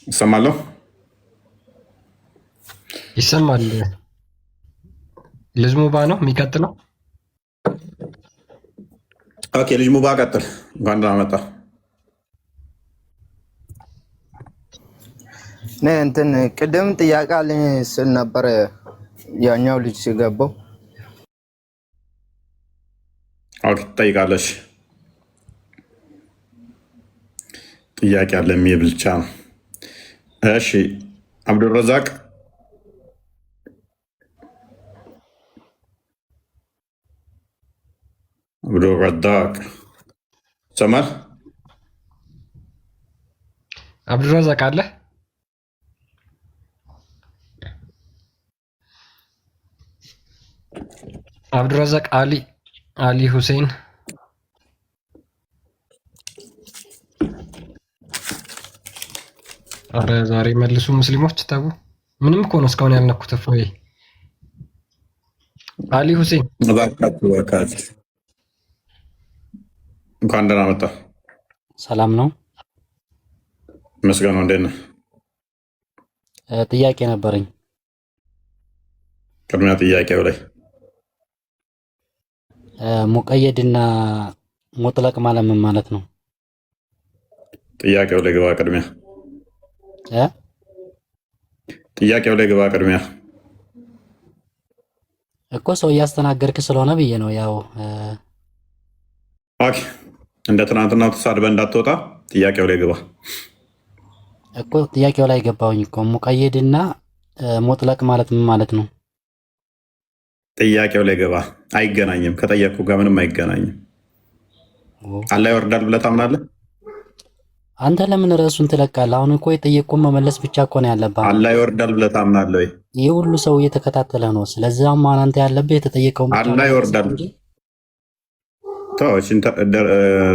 ይሰማለሁ። ይሰማል። ልጅ ሙባ ነው የሚቀጥለው። ኦኬ ልጅ ሙባ ቀጥል። እንኳን ደህና መጣ። እንትን ቅድም ጥያቄ አለኝ ስል ነበር ያኛው ልጅ ሲገባው። ኦኬ ትጠይቃለሽ። ጥያቄ አለ የሚል ብቻ ነው። እሺ አብዱረዛቅ አብዱረዛቅ ሰማል አብዱረዛቅ አለ። አብዱረዛቅ አሊ ሁሴን አረ ዛሬ መልሱ ሙስሊሞች ተው። ምንም እኮ ነው እስካሁን ያልነኩት። እፎይ አሊ ሁሴን እንኳን ደህና መጣ። ሰላም ነው። መስገነው እንዴት ነህ? ጥያቄ ነበረኝ። ቅድሚያ ጥያቄው ላይ ሙቀየድና ሙጥለቅ ማለት ምን ማለት ነው? ጥያቄው ላይ ግባ ቅድሚያ። ጥያቄው ላይ ግባ ቅድሚያ እኮ ሰው እያስተናገርክ ስለሆነ ብዬ ነው። ያው ኦኬ እንደ ትናንትናው ተሳድበህ እንዳትወጣ ጥያቄው ላይ ግባ እኮ። ጥያቄው ላይ ገባሁኝ እኮ። ሙቀየድና ሙጥለቅ ማለት ምን ማለት ነው? ጥያቄው ላይ ግባ። አይገናኝም። ከጠየቅኩ ጋር ምንም አይገናኝም። አላህ ይወርዳል ብለህ ታምናለህ? አንተ ለምን ርዕሱን ትለቃለህ? አሁን እኮ የጠየቁን መመለስ ብቻ እኮ ነው ያለብህ። አላህ ይወርዳል ብለህ ታምናለህ ወይ? ይህ ሁሉ ሰው እየተከታተለ ነው። ስለዚህ አሁን አንተ ያለብህ የተጠየቀው አላህ ይወርዳል ተዎችን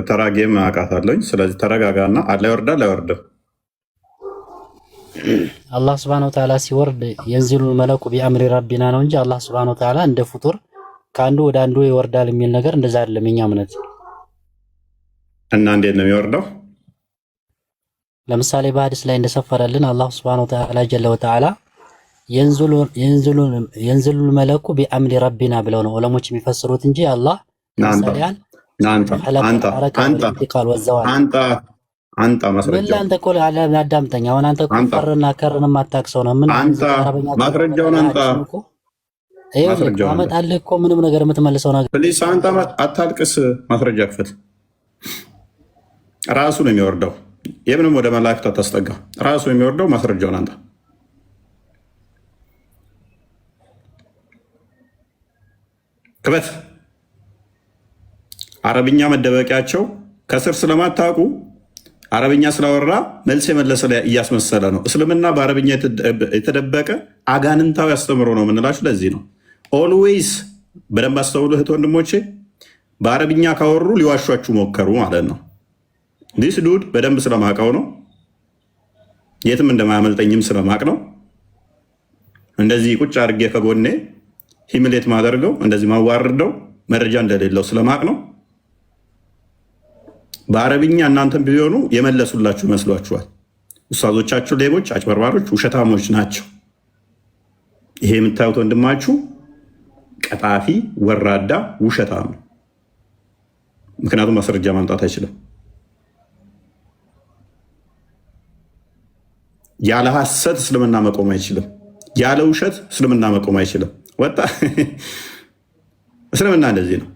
ተራጌም አውቃታለሁኝ። ስለዚህ ተረጋጋና አላህ ይወርዳል አይወርድም? አላህ ስብሐነሁ ወተዓላ ሲወርድ የንዚሉ መለኩ ቢአምሪ ረቢና ነው እንጂ አላህ ስብሐነሁ ወተዓላ እንደ ፍጡር ከአንዱ ወደ አንዱ ይወርዳል የሚል ነገር እንደዛ አይደለም የኛ እምነት። እና እንዴት ነው የሚወርደው? ለምሳሌ በሐዲስ ላይ እንደሰፈረልን አላህ ስብሐነሁ ወተዓላ ጀለ ወተዓላ የንዚሉ መለኩ ቢአምሪ ረቢና ብለው ነው ዑለሞች የሚፈስሩት እንጂ አላህ አንተ ማስረጃው አንተ እኮ አዳምጠኝ። አሁን አንተ እኮ ፈርና ከርን የማታውቅ ሰው ነው። ምን ማስረጃውን አንተ አመጣልህ እኮ ምንም ነገር የምትመልሰው ነገር ፕሊስ። አንተ አታልቅስ። ማስረጃ ክፈት። ራሱ ነው የሚወርደው። የምንም ወደ መላእክት አታስጠጋ። ራሱ ነው የሚወርደው። ማስረጃውን አንተ ክበት። አረብኛ መደበቂያቸው ከስር ስለማታውቁ አረብኛ ስላወራ መልስ የመለሰ እያስመሰለ ነው። እስልምና በአረብኛ የተደበቀ አጋንንታዊ አስተምሮ ነው የምንላችሁ ለዚህ ነው። ኦልዌይስ በደንብ አስተውሉ እህት ወንድሞቼ። በአረብኛ ካወሩ ሊዋሿችሁ ሞከሩ ማለት ነው። ዲስ ዱድ በደንብ ስለማውቀው ነው። የትም እንደማያመልጠኝም ስለማቅ ነው። እንደዚህ ቁጭ አድርጌ ከጎኔ ሂምሌት ማደርገው እንደዚህ ማዋርደው መረጃ እንደሌለው ስለማቅ ነው። በአረብኛ እናንተም ቢሆኑ የመለሱላችሁ ይመስሏችኋል። ኡስታዞቻችሁ ሌቦች፣ አጭበርባሮች፣ ውሸታሞች ናቸው። ይሄ የምታዩት ወንድማችሁ ቀጣፊ፣ ወራዳ፣ ውሸታም ነው። ምክንያቱም ማስረጃ ማምጣት አይችልም። ያለ ሐሰት እስልምና መቆም አይችልም። ያለ ውሸት እስልምና መቆም አይችልም። ወጣ እስልምና እንደዚህ ነው።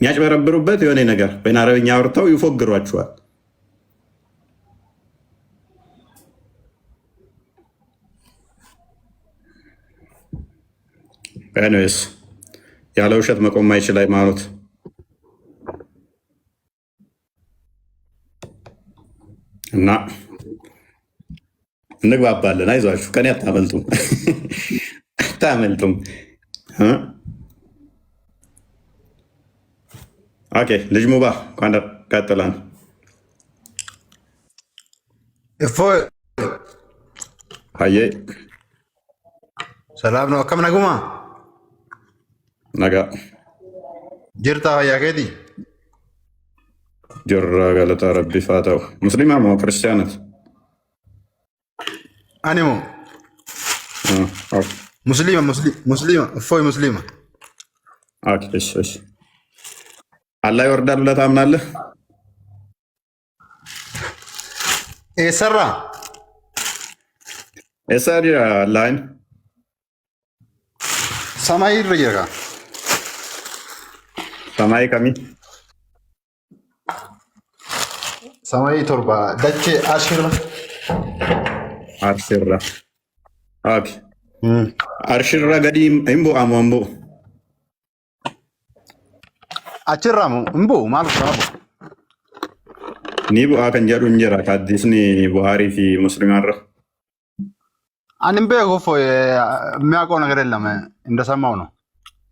የሚያጭበረብሩበት የሆነ ነገር ወይን አረብኛ አውርተው ይፎግሯችኋል። ኤኒዌይስ ያለ ውሸት መቆም አይችል ሃይማኖት እና እንግባባለን። አይዟችሁ፣ ከኔ አታመልጡም አታመልጡም። ኦኬ ልጅ ሙባ እንኳን ቀጥላን። እፎይ ሀዬ ሰላም ነው። ከም ነጉማ ነጋ ጅርታ ያ ኬቲ ጅራ ገለታ ረቢ ፋታው ሙስሊማ ሞ ክርስቲያነት አኒሞ ሙስሊማ እፎይ ሙስሊማ። እሺ አላህ ይወርዳል ብለህ ታምናለህ? ኤሰራ አላህን ሰማይ ይረየጋ ሰማይ ከሚ ሰማይ ቶርባ ደቼ አሽራ አርሽራ ገዲ እምቦ አሞምቦ አችራሙ እምቦ ማለት ነው። ni bu'aa kan jedhu hin jira hadiisni Buhaarii fi Muslim irra. Ani hin beeku እፎይ የሚያውቀው ነገር የለም እንደሰማው ነው።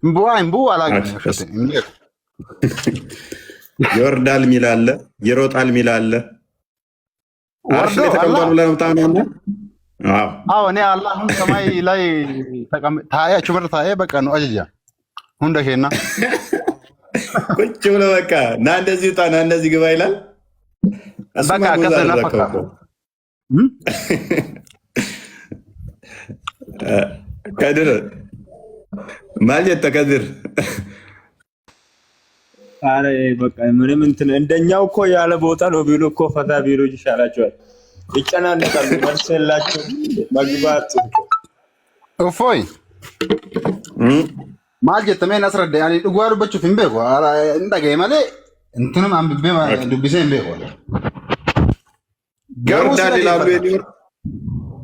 እምቦ አላገኘም። ይወርዳል የሚል አለ፣ ይሮጣል የሚል አለ። አርሽ ላይ ተቀምጧል ብለህ ነው የምታምነው? አዎ እኔ አላህን ሰማይ ላይ ታያችሁ ምር ታየ በቃ ነው አጅያ ሁንደ ኬና ቁጭ ብሎ በቃ ና እንደዚህ ውጣ ና እንደዚህ ግባ ይላል። በቃ ከሰና ፈካ ከድር ማለት ተከድር አረ በቃ ምንም እንትን እንደኛው እኮ ያለ ቦታ ነው ቢሉ እኮ ፈታ ቢሉ ይሻላቸዋል። ይጨናነቃሉ መልሰላቸው መግባት እፎይ ማለት ተመን አስረዳ ያኔ ድጓሩ በቹ ፍምበ አራ እንደገይ ማለ እንትንም አንብቤ ዱብሴ እንበይ ይወርዳል ይላሉ።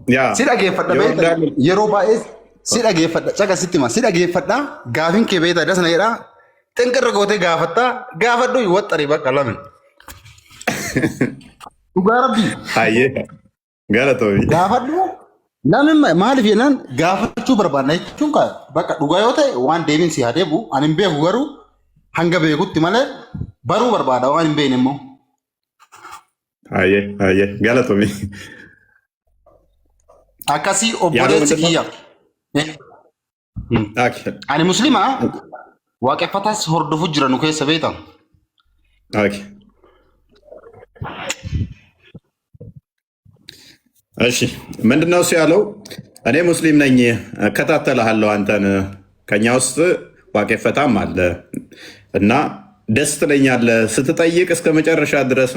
ያ ሲዳገፈዳ በይታ የሮባኤስ ሲዳገፈዳ ጫጋ ሲቲማ ሲዳገፈዳ ጋፊን ከቤታ ደስ ነይራ ጥንቅር ጎቴ ጋፈታ ጋፈዶ ይወጠሪ በቃ ለምን ዱጋራቢ አየ ጋለቶይ ጋፈዶ ለምን ማልፍ የናን ጋፈቹ በርባናቹን ካ በቃ ዱጋዮቴ ዋን ዴቪን ሲያደቡ አንምቤ ወሩ hangabe gutti male baru barbada waan hin beeknemo aye galatomi akasi obboleessi kiyya ani muslima waaqeffatas hordofu jira nu keessa beektan እሺ ምንድነው እሱ ያለው? እኔ ሙስሊም ነኝ እከታተልሃለሁ አንተን ከኛ ውስጥ ዋቄፈታም አለ እና ደስ ትለኛለህ ስትጠይቅ እስከ መጨረሻ ድረስ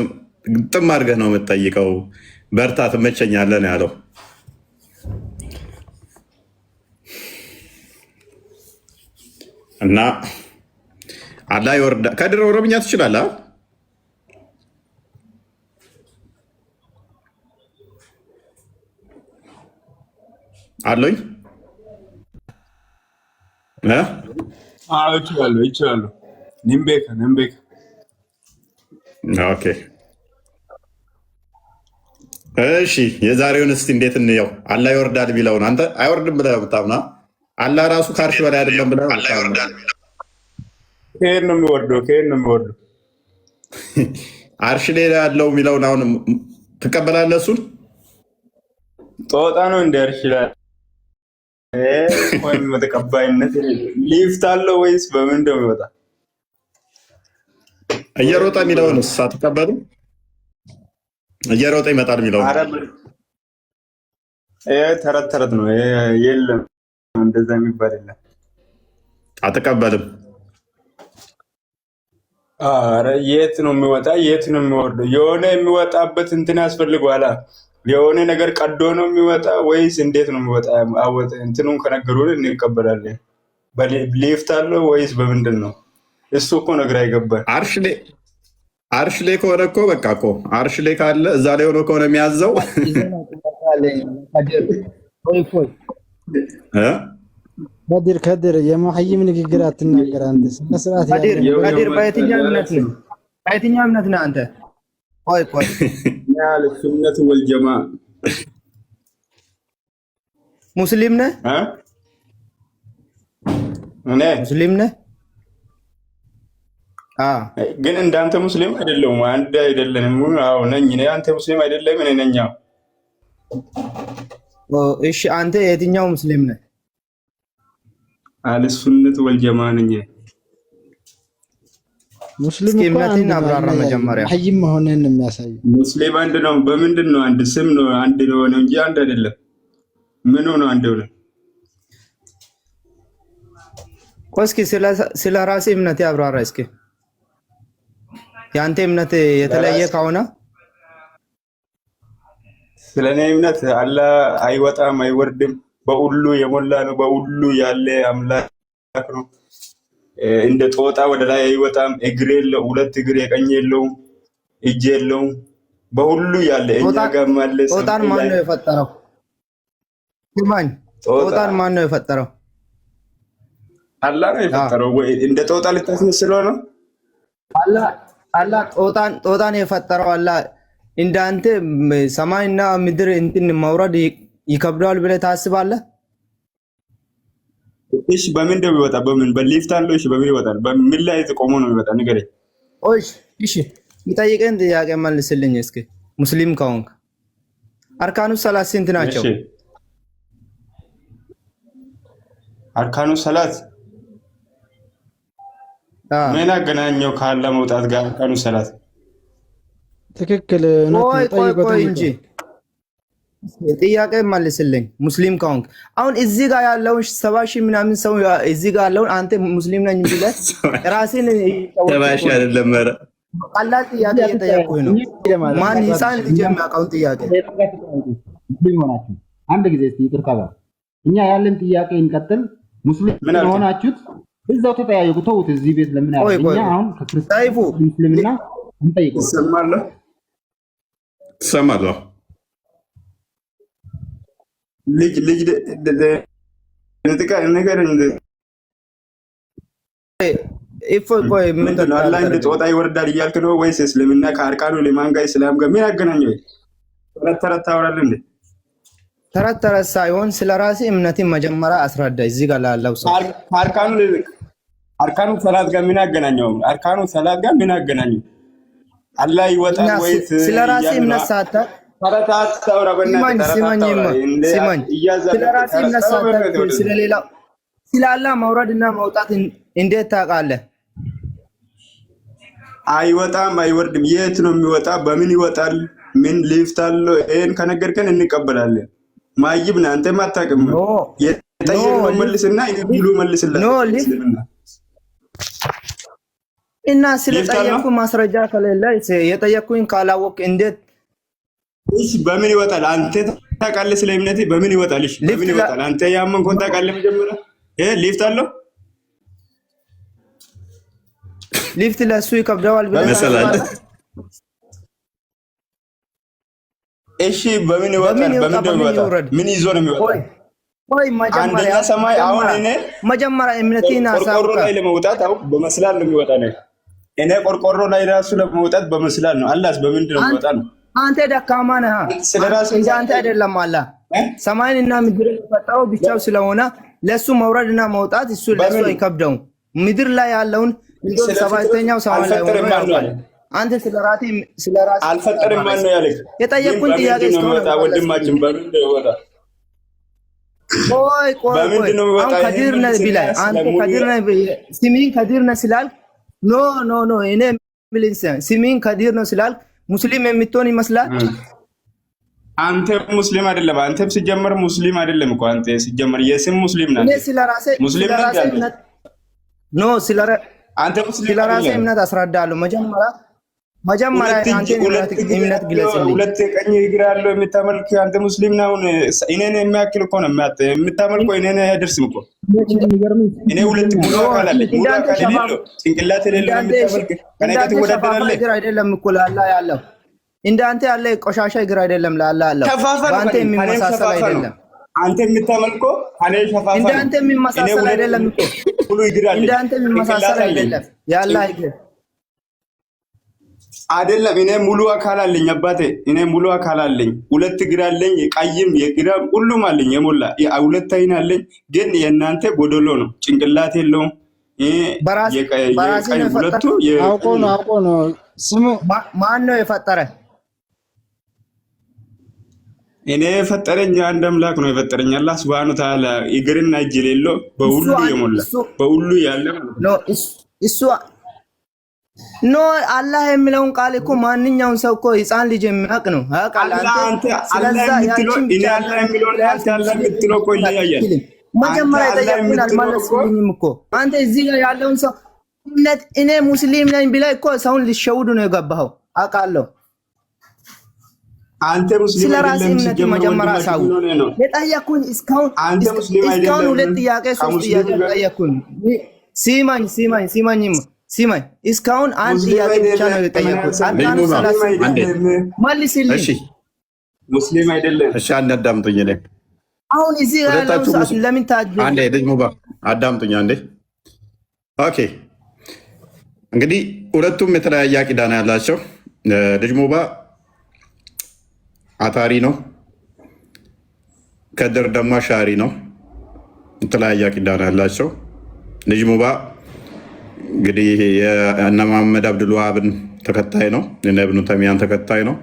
ጥም አድርገህ ነው የምትጠይቀው። በርታ ትመቸኛለህ ነው ያለው። እና አላህ ይወርዳ። ከድር ኦሮምኛ ትችላለህ? አለኝ ይችላሉ። ንምቤክ ኦኬ እሺ፣ የዛሬውን እስቲ እንዴት እንየው? አላህ ይወርዳል ቢለውን አንተ አይወርድም ብለህ የምታምና አላህ ራሱ ከአርሽ በላይ አይደለም ብለህ ከየት ነው የሚወርደው? አርሽ ላይ ያለው የሚለውን አሁን ትቀበላለህ? እሱን ጦጣ ነው እንደ አርሽ ላይ ወይም ተቀባይነት ሊፍት አለው ወይስ በምን እንደሚወጣ እየሮጠ የሚለውን አትቀበልም? እየሮጠ ይመጣል የሚለውን ተረት ነው። የለም እንደዛ የሚባል የለም። አትቀበልም? አረ የት ነው የሚወጣ የት ነው የሚወርደው? የሆነ የሚወጣበት እንትን ያስፈልገዋል። የሆነ ነገር ቀዶ ነው የሚወጣ ወይስ እንዴት ነው የሚወጣ? አወጣ እንትኑን ከነገሩን እንቀበላለን። በሊፍት አለው ወይስ በምንድን ነው? እሱ እኮ ነገር አይገባል። አርሽ ላይ ከሆነ እኮ በቃ እኮ አርሽ ላይ ካለ እዛ ላይ ሆኖ ከሆነ የሚያዘው ከድር የመሐይም ንግግር አትናገር አንተ። ስነስርዓት ከድር በየትኛው እምነት ነህ አንተ? ቆይ ያለ ሱነት ወልጀማ ሙስሊም ነህ? እኔ ሙስሊም ነህ? ግን እንዳንተ ሙስሊም አይደለም። አንድ አይደለንም። አዎ ነኝ እኔ። አንተ ሙስሊም አይደለም እኔ ነኝ። እሺ አንተ የትኛው ሙስሊም ነህ? አለ ሱነት ወልጀማ ነኝ። ሙስሊም እምነትን አብራራ መጀመሪያ። ሐይም መሆንን የሚያሳይ ሙስሊም አንድ ነው። በምንድን ነው አንድ ስም ነው አንድ ነው እንጂ አንድ አይደለም። ምን ሆነ አንድ ብለ እስኪ ስለ ራሴ እምነት ያብራራ እስኪ። የአንተ እምነት የተለየ ከሆነ ስለኔ እምነት አላህ አይወጣም አይወርድም፣ በሁሉ የሞላ ነው፣ በሁሉ ያለ አምላክ ነው። እንደ ጦጣ ወደ ላይ አይወጣም፣ እግር የለው፣ ሁለት እግር የቀኝ የለውም፣ እጅ የለውም፣ በሁሉ ያለ እኛ ጋር ማለት ጦጣን ማን ነው የፈጠረው? ስማኝ፣ ጦጣን ማን ነው የፈጠረው? አላህ ነው የፈጠረው። ወይ እንደ ጦጣ ልታስመስለው ነው? አላህ ጦጣን የፈጠረው አላህ እንዳንተ ሰማይና ምድር እንትን መውረድ ይከብደዋል ብለህ ታስባለህ? እሺ በምን ነው የሚወጣ? በምን በሊፍት አለው? እሺ በምን ይወጣል? በምን ላይ ቆሞ ነው የሚወጣ? ንገረኝ። እሺ የሚጠይቀን ጥያቄ መልስልኝ እስኪ። ሙስሊም ከሆንክ አርካኑ ሰላት ስንት ናቸው? እሺ አርካኑ ሰላት ምን አገናኘው ካለ መውጣት ጋር? አርካኑ ሰላት ትክክል ነው። ቆይ እንጂ ጥያቄ መልስልኝ። ሙስሊም ከሆንክ አሁን እዚህ ጋር ያለውን 70 ሺህ ምናምን ሰው እዚህ ጋር ያለውን አንተ ሙስሊም ነኝ ብለህ ራስን ተባሽ አይደለም። ኧረ ቀላል ጥያቄ እየጠየኩህ ነው። ማን ሂሳን ልጅ የሚያውቀውን ጥያቄ ሙስሊም ሆናችሁ አንድ ጊዜ እስቲ ይቅርታ ጋር እኛ ያለን ጥያቄ እንቀጥል። ሙስሊም ሆናችሁት እዛው ተጠያየቁ። ተውት እዚህ ቤት ለምን ያለ እኛ አሁን ከክርስቲያኑ ሙስሊምና እንጠይቀው። ትሰማለህ? ልጅ ለነጥቃ ነገር ቆይ ምንድን ነው? አላህ እንደ ጦጣ ይወርዳል እያልክ ነው ወይስ እስልምና ከአርካኑ ሊማን ጋር እስላም ጋር ምን ያገናኘው? ተረት ታወራለህ እንዴ? ተረት ሳይሆን ስለ ራሴ እምነቴን መጀመሪያ አስረዳ። እዚህ ጋር ላለው ሰው አርካኑ ሰላት ጋር ምን ያገናኘው? አርካኑ ሰላት ጋር ምን ያገናኘው? አላህ ይወጣል ወይስ ስለ ራሴ እምነት ሳታውቅ ስለሌላ ስለ አላህ መውረድና መውጣት እንዴት ታውቃለህ? አይወጣም አይወርድም። የት ነው የሚወጣ? በምን ይወጣል? ምን ሊፍት አለው? ይሄን ከነገርከን እንቀበላለን። ማይብ ነህ አንተ፣ አታውቅም። የጠየቅነው መልስና ይብሉ መልስላት እና ስለጠየቅኩ ማስረጃ ከሌለ የጠየቅኩኝ ካላወቅ እንዴት? እሺ በምን ይወጣል? አንተ ታውቃለህ? ስለ እምነቴ በምን ይወጣል? እሺ በምን ይወጣል? አንተ ያመንከውን ታውቃለህ? መጀመሪያ ሊፍት አለው? ሊፍት ለሱ ይከብደዋል ብለህ እሺ በምን ይወጣል? በምን ነው የሚወጣው? ምን ይዞ ነው የሚወጣው? ቆይ አንደኛ ሰማይ። አሁን እኔ መጀመሪያ እምነቴን ቆርቆሮ ላይ ለመውጣት አሁን በመስላል ነው የሚወጣ ነው። እኔ ቆርቆሮ ላይ ራሱ ለመውጣት በመስላል ነው። አላህስ በምንድን ነው የሚወጣ ነው? አንተ ደካማ ነህ። እንደ አንተ አይደለም። አላህ ሰማይንና ምድርን የፈጠረው ብቻው ስለሆነ ለሱ መውረድና መውጣት እሱ ለሱ አይከብደውም። ምድር ላይ ያለውን ሰባተኛው ሰማይ ላይ ሆኖ አንተ ስለ ራሴ አልፈጠርም ማን ነው ያለህ? የጠየቅኩን ጥያቄ እስከሆነ ወንድማችን በምን ነው ይወጣ? ቆይ አሁን ከድር ነህ ቢላይ አንተ ከድር ነህ ስሚን ከድር ነህ ስላልክ ኖ እኔ ምልንስ ስሚን ከድር ነው ስላልክ ሙስሊም የምትሆን ይመስላል። አንተ ሙስሊም አይደለም። አንተም ሲጀመር ሙስሊም አይደለም እኮ አንተ ሲጀመር የስም ሙስሊም ነህ። እኔ ስለራሴ አንተ ሙስሊም ስለራሴ እምነት አስረዳለሁ። መጀመሪያ አንተ እምነት ግለጽልኝ። ሁለት ቀኝ እግር ያለው የምታመልክ አንተ ሙስሊም ነህ። አሁን እኔን የሚያክል እኮ ነው የምታመልከው። እኔን አይደርስም እኮ እኔ ሁለት ሙሉ አካል አለኝ። ሙሉ አካል የሌለው ጭንቅላት የሌለው የምታመልክ ከኔ ጋር ትወዳደራለህ? እግር አይደለም እኮ ለአላህ ያለው እንዳንተ ያለ ቆሻሻ እግር አይደለም ለአላህ ያለው። በአንተ የሚመሳሰል አይደለም። አንተ የምታመልከው እኔ ሸፋፋ እንዳንተ የሚመሳሰል አይደለም እኮ ሙሉ እግር አለኝ። እንዳንተ የሚመሳሰል አይደለም የአላህ እግር አይደለም። እኔ ሙሉ አካል አለኝ አባቴ። እኔ ሙሉ አካል አለኝ። ሁለት እግር አለኝ፣ የቀይም የግራም ሁሉም አለኝ የሞላ ሁለት አይን አለኝ። ግን የእናንተ ጎደሎ ነው፣ ጭንቅላት የለውም። የቀይ ሁለቱ አውቆ ነው። ስሙ ማን ነው የፈጠረ? እኔ የፈጠረኝ አንድ አምላክ ነው የፈጠረኝ። አላህ ሱብሃነሁ ወተዓላ እግርና እጅ የሌለው በሁሉ የሞላ በሁሉ ያለ ማለት ነው። ኖ አላህ የሚለውን ቃል እኮ ማንኛውም ሰው እኮ ህፃን ልጅ የሚያውቅ ነው። ስለዛ ያችን መጀመሪያ የጠየቁን አልመለስልኝም እኮ አንተ እዚህ ጋር ያለውን ሰው እኔ ሙስሊም ነኝ ብለህ እኮ ሰውን ልሸውዱ ነው የገባኸው አውቃለሁ። አንተ ሙስሊም ስለራስህ እምነት መጀመሪያ ሳው የጠየኩኝ እስካሁን 2 ጥያቄ 3 ጥያቄ ጠየኩኝ። ሲማኝ እስካሁን አንድ ጥያቄ ብቻ ነው የጠየኩት። አንተ መልስልኝ። ሙስሊም አይደለም። እሺ አንድ አዳምጡኝ። እኔ አሁን እዚህ ያለው ሰዓት ለምን ታጅ አንዴ ልጅ ሙባ አዳምጡኝ አንዴ። ኦኬ እንግዲህ ሁለቱም የተለያየ አቂዳ ነው ያላቸው። ልጅ ሙባ አታሪ ነው፣ ከድር ደግሞ አሻሪ ነው። የተለያየ አቂዳ ነው ያላቸው። ልጅ ሙባ እንግዲህ የእነ መሐመድ አብዱልዋሃብን ተከታይ ነው፣ የእነ ኢብኑ ተይሚያን ተከታይ ነው።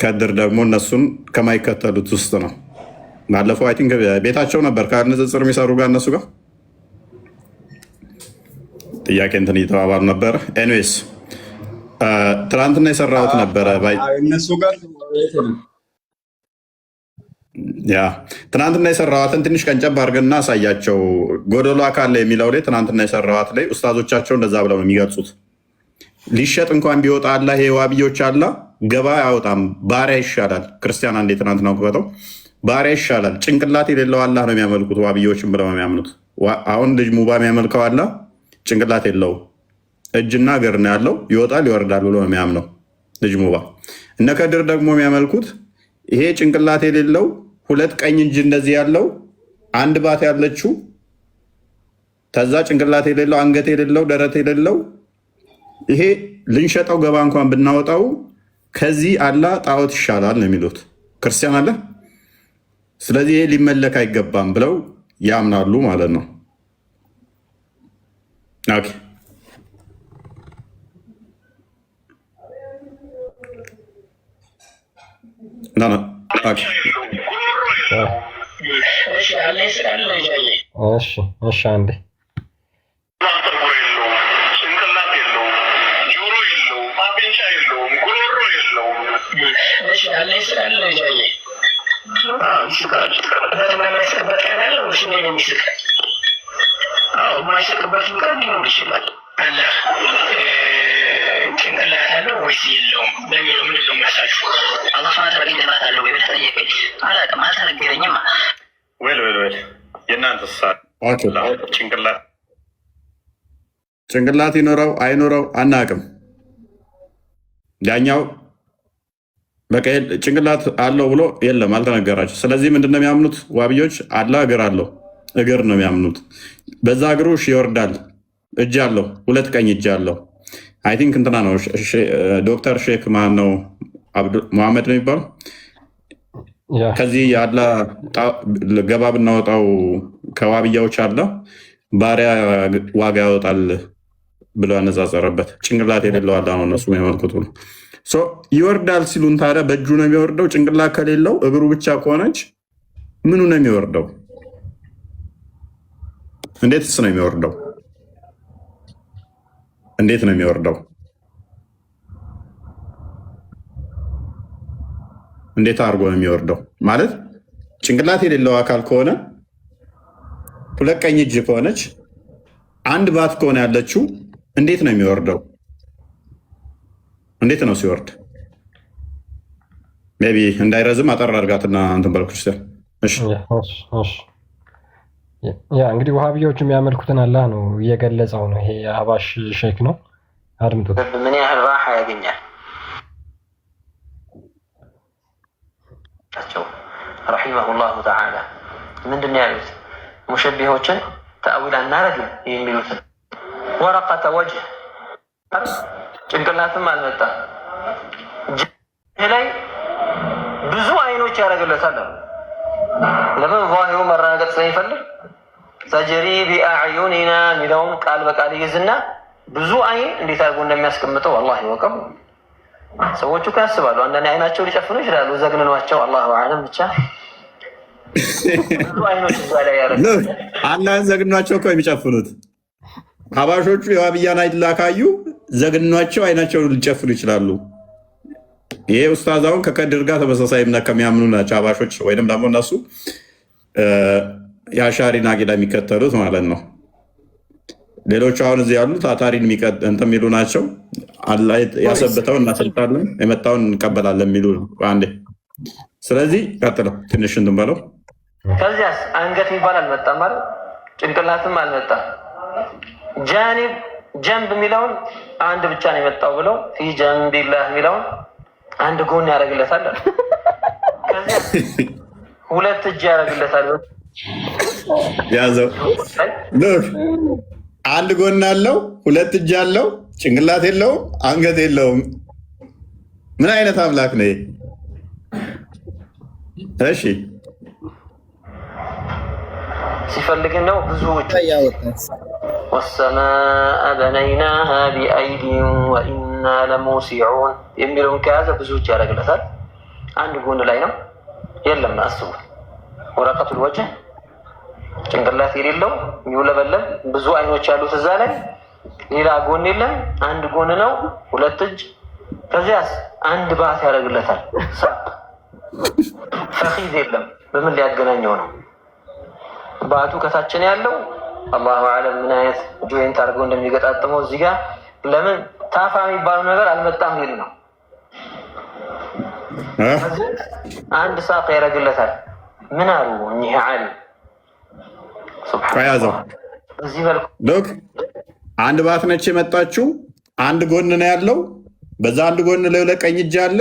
ከድር ደግሞ እነሱን ከማይከተሉት ውስጥ ነው። ባለፈው አይ ቲንክ ቤታቸው ነበር ከንጽጽር የሚሰሩ ጋር እነሱ ጋር ጥያቄ እንትን እየተባባሉ ነበረ። ኤኒዌይስ ትናንትና የሰራሁት ነበረ እነሱ ጋር ትናንትና የሰራዋትን ትንሽ ቀንጨብ አድርገንና አሳያቸው። ጎደሎ አካል የሚለው ላይ ትናንትና የሰራዋት ላይ ኡስታዞቻቸው እንደዛ ብለው ነው የሚገልጹት። ሊሸጥ እንኳን ቢወጣ አላ ይሄ ዋብዮች አላ ገባ አያወጣም፣ ባሪያ ይሻላል። ክርስቲያን አንዴ ትናንትና ነው ባሪያ ይሻላል። ጭንቅላት የሌለው አላህ ነው የሚያመልኩት ዋብዮችም ብለው የሚያምኑት። አሁን ልጅ ሙባ የሚያመልከው አላ ጭንቅላት የለው እጅና እግር ነው ያለው፣ ይወጣል ይወርዳል ብሎ የሚያምነው ልጅ ሙባ። እነ ከድር ደግሞ የሚያመልኩት ይሄ ጭንቅላት የሌለው 2 ቀኝ እጅ እንደዚህ ያለው አንድ ባት ያለችው ተዛ ጭንቅላት የሌለው አንገት የሌለው ደረት የሌለው ይሄ ልንሸጠው ገባ እንኳን ብናወጣው ከዚህ አላ ጣዖት ይሻላል ነው የሚሉት ክርስቲያን አለ። ስለዚህ ይሄ ሊመለክ አይገባም ብለው ያምናሉ ማለት ነው። ኦኬ ኦኬ እሺ አንዴ ጭንቅላት አለው ወይስ የለውም በሚለው ምንድን ነው የሚያሳችሁ? አላህ ሱብሓነሁ ወተዓላ ጭንቅላት አለው ወይ ብለህ ጠየቀኝ። አላውቅም፣ አልተነገረኝም። የእናንተስ ጭንቅላት ይኖረው አይኖረው አናውቅም። ዳኛው በቃ ጭንቅላት አለው ብሎ የለም አልተነገራቸው። ስለዚህ ምንድን ነው የሚያምኑት ዋብዮች? አላ እግር አለው፣ እግር ነው የሚያምኑት። በዛ እግሩ ይወርዳል፣ እጅ አለው፣ 2 ቀኝ እጅ አለው። አይ ቲንክ እንትና ነው ዶክተር ሼክ ማን ነው መሐመድ ነው የሚባለው። ከዚህ ያለ ገባ ብናወጣው ከዋብያዎች አለ ባሪያ ዋጋ ያወጣል ብሎ ያነጻጸረበት ጭንቅላት የሌለው አለ ነው እነሱ የሚያመልኩት ብሎ ይወርዳል ሲሉን፣ ታዲያ በእጁ ነው የሚወርደው? ጭንቅላት ከሌለው እግሩ ብቻ ከሆነች ምኑ ነው የሚወርደው? እንዴትስ ነው የሚወርደው? እንዴት ነው የሚወርደው? እንዴት አድርጎ ነው የሚወርደው? ማለት ጭንቅላት የሌለው አካል ከሆነ 2 ቀኝ እጅ ከሆነች አንድ ባት ከሆነ ያለችው እንዴት ነው የሚወርደው? እንዴት ነው ሲወርድ? ሜይ ቢ እንዳይረዝም አጠር አድርጋትና እንትን በል ክርስቲያን። ያ እንግዲህ ውሃብያዎቹ የሚያመልኩትን አላህ ነው እየገለጸው ነው። ይሄ የአህባሽ ሼክ ነው፣ አድምጡት። ምን ያህል ራሓ ያገኛል ረሒመሁላሁ ተዓላ። ምንድን ነው ያሉት? ሙሸቢሆችን ተአዊል አናረግም የሚሉትን ወረቀተ ወጅህ ጭንቅላትም አልመጣ ላይ ብዙ አይኖች ያደረግለታል። ለምን ዛሂሩ መረጋገጥ ስለሚፈልግ ተጅሪ ቢአዕዩኒና የሚለውን ቃል በቃል ይዝና ብዙ አይን እንዴት አድርጎ እንደሚያስቀምጠው አላህ ይወቀው። ሰዎቹ እኮ ያስባሉ፣ አንዳንድ አይናቸው ሊጨፍኑ ይችላሉ፣ ዘግንኗቸው አላሁ አዕለም። ብቻ ብዙ አይኖች እዛ ላይ ያደረግ አንዳንድ ዘግኗቸው እኮ የሚጨፍኑት ሀባሾቹ የዋብያን አይላ ካዩ ዘግኗቸው አይናቸውን ሊጨፍኑ ይችላሉ። ይሄ ኡስታዛውን ከከድር ጋር ተመሳሳይ እምነት ከሚያምኑ ናቸው አባሾች፣ ወይም ደግሞ እነሱ የአሻሪን አቂዳ የሚከተሉት ማለት ነው። ሌሎቹ አሁን እዚህ ያሉት አታሪን እንትን የሚሉ ናቸው። አላህ ያሰብተውን እናሰልጣለን የመጣውን እንቀበላለን የሚሉ አንዴ። ስለዚህ ቀጥለው ትንሽ እንትን በለው። ከዚያስ አንገት የሚባል አልመጣም ማለት ጭንቅላትም አልመጣም። ጃኒብ ጀንብ የሚለውን አንድ ብቻ ነው የመጣው ብለው ፊ ጀንቢላህ የሚለውን አንድ ጎን ያደርግለታል። ከዚያ ሁለት እጅ ያደርግለታል። ያዘው አንድ ጎን አለው፣ ሁለት እጅ አለው፣ ጭንቅላት የለውም፣ አንገት የለውም። ምን አይነት አምላክ ነው? እሺ ሲፈልግ ነው ብዙ ወሰማአ በነይናሃ ቢአይዲን ወኢና ለሙሲዑን የሚለውን ከያዘ ብዙ እጅ ያደርግለታል። አንድ ጎን ላይ ነው የለም። አስቡት፣ ወረቀቱል ወጅህ ጭንቅላት የሌለው የሚውለበለብ ብዙ አይኖች ያሉት እዛ ላይ ሌላ ጎን የለም። አንድ ጎን ነው፣ ሁለት እጅ። ከዚያስ አንድ ባት ያደርግለታል። ፈኺዝ የለም። በምን ሊያገናኘው ነው? ባቱ ከታችን ያለው አላሁ አለም ምን አይነት ጆይንት አድርገው እንደሚገጣጥመው እዚህ ጋር ለምን ታፋ የሚባለው ነገር አልመጣም ይል ነው። አንድ ሳቅ ያደርግለታል። ምን አሉ እኚህ ዓሊም ያዘው ዶክ አንድ ባት ነች የመጣችው። አንድ ጎን ነው ያለው። በዛ አንድ ጎን ላይ ለቀኝ እጅ አለ።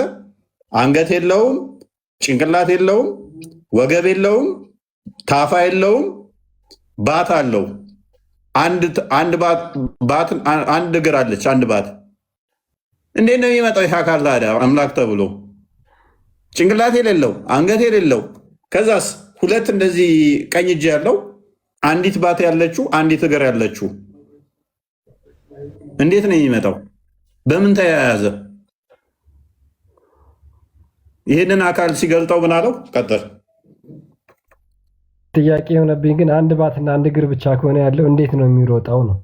አንገት የለውም፣ ጭንቅላት የለውም፣ ወገብ የለውም፣ ታፋ የለውም፣ ባት አለው። አንድ እግር አለች። አንድ ባት እንዴት ነው የሚመጣው? ይህ አካል ታዲያ አምላክ ተብሎ ጭንቅላት የሌለው አንገት የሌለው ከዛስ ሁለት እንደዚህ ቀኝ እጅ ያለው አንዲት ባት ያለችው አንዲት እግር ያለችው እንዴት ነው የሚመጣው? በምን ተያያዘ? ይህንን አካል ሲገልጠው ምን አለው? ቀጥል። ጥያቄ የሆነብኝ ግን አንድ ባትና አንድ እግር ብቻ ከሆነ ያለው እንዴት ነው የሚሮጠው ነው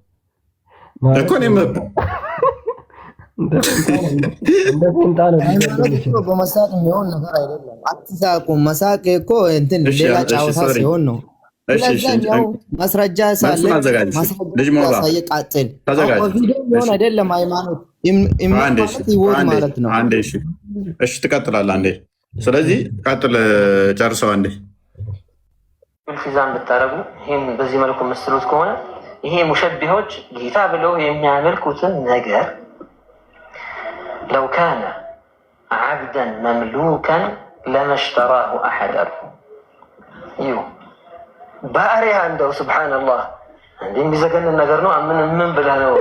እኮ በመሳቅ የሚሆን ነገር አይደለም። አትሳቁ። መሳቅ እኮ እንትን ሌላ ጨዋታ ሲሆን ነው። ማስረጃ ሳለ ማስረጃ ቃጥል ቪዲዮ ሊሆን አይደለም። ሃይማኖት ህይወት ማለት ነው። እሺ ትቀጥላለህ አንዴ። ስለዚህ ቀጥል፣ ጨርሰው አንዴ። ኢልቲዛም ብታረጉ ይህን በዚህ መልኩ መስሉት ከሆነ ይሄ ሙሸቢሆች ጌታ ብለው የሚያመልኩትን ነገር ለው ካነ ዓብደን መምሉከን ለመሽተራሁ አሐድ አሉ። ይሁ ባሪያ እንደው ስብሓንላህ እንዲህ የሚዘገንን ነገር ነው። ምን ብለህ ነው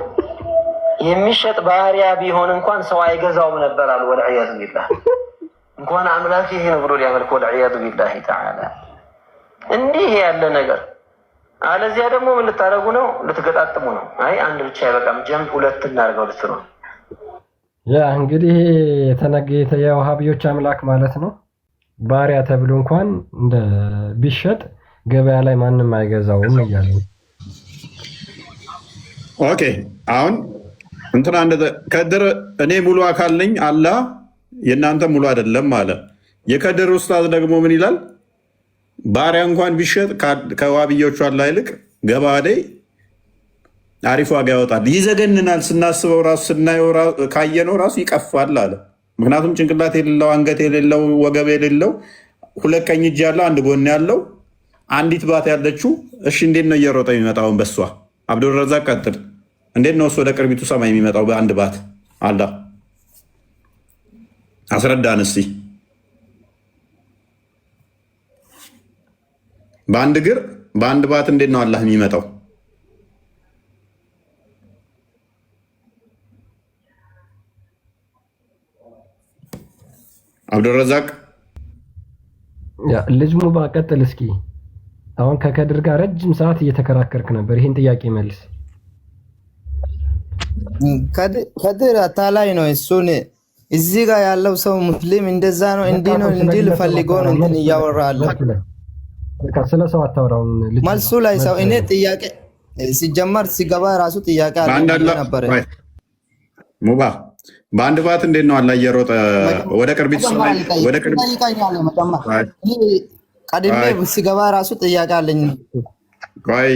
የሚሸጥ ባሪያ ቢሆን እንኳን ሰው አይገዛውም ነበር አሉ። ወልዕያዙ ቢላህ እንኳን አምላክ ይሄ ነው ብሎ ሊያመልክ ወልዕያዙ ቢላህ ተዓላ። እንዲህ ያለ ነገር አለዚያ ደግሞ ምን ልታደርጉ ነው? ልትገጣጥሙ ነው። አይ አንድ ብቻ አይበቃም፣ ጀንብ ሁለት እናድርገው ልትሉ ነው። ያ እንግዲህ የተነገተ የዋሃቢዎች አምላክ ማለት ነው። ባሪያ ተብሎ እንኳን እንደ ቢሸጥ ገበያ ላይ ማንም አይገዛውም እያሉ። ኦኬ አሁን እንትና ከድር እኔ ሙሉ አካል ነኝ፣ አላህ የእናንተ ሙሉ አይደለም አለ። የከድር ኡስታዝ ደግሞ ምን ይላል? ባሪያ እንኳን ቢሸጥ ከዋብዮቹ አላህ ይልቅ ገበያ ላይ አሪፍ ዋጋ ያወጣል። ይዘገንናል። ስናስበው ራሱ ስናየው ካየነው ራሱ ይቀፋል አለ። ምክንያቱም ጭንቅላት የሌለው አንገት የሌለው ወገብ የሌለው ሁለት ቀኝ እጅ ያለው አንድ ጎን ያለው አንዲት ባት ያለችው። እሺ እንዴት ነው እየሮጠ የሚመጣውን በሷ? አብዱልረዛቅ ቀጥል። እንዴት ነው እሱ ወደ ቅርቢቱ ሰማይ የሚመጣው በአንድ ባት? አላህ አስረዳን እስቲ። በአንድ እግር በአንድ ባት እንዴት ነው አላህ የሚመጣው? አብዱልረዛቅ ልጅ ሙባ ቀጥል እስኪ። አሁን ከከድር ጋር ረጅም ሰዓት እየተከራከርክ ነበር። ይህን ጥያቄ መልስ። ከድር አታላይ ነው። እሱን እዚህ ጋር ያለው ሰው ሙስሊም እንደዛ ነው እንዲህ ነው እንዲህ ልፈልገው ነው እንትን እያወራለ ስለ ሰው አታወራውን። መልሱ ላይ ሰው እኔ ጥያቄ ሲጀመር ሲገባ ራሱ ጥያቄ አለ ነበር። ሙባ በአንድ ባት እንዴት ነው አላህ እየሮጠ ወደ ቅርቢት ወደ ቅርብ ቀድሜ ሲገባ ራሱ ጥያቄ አለኝ። ቆይ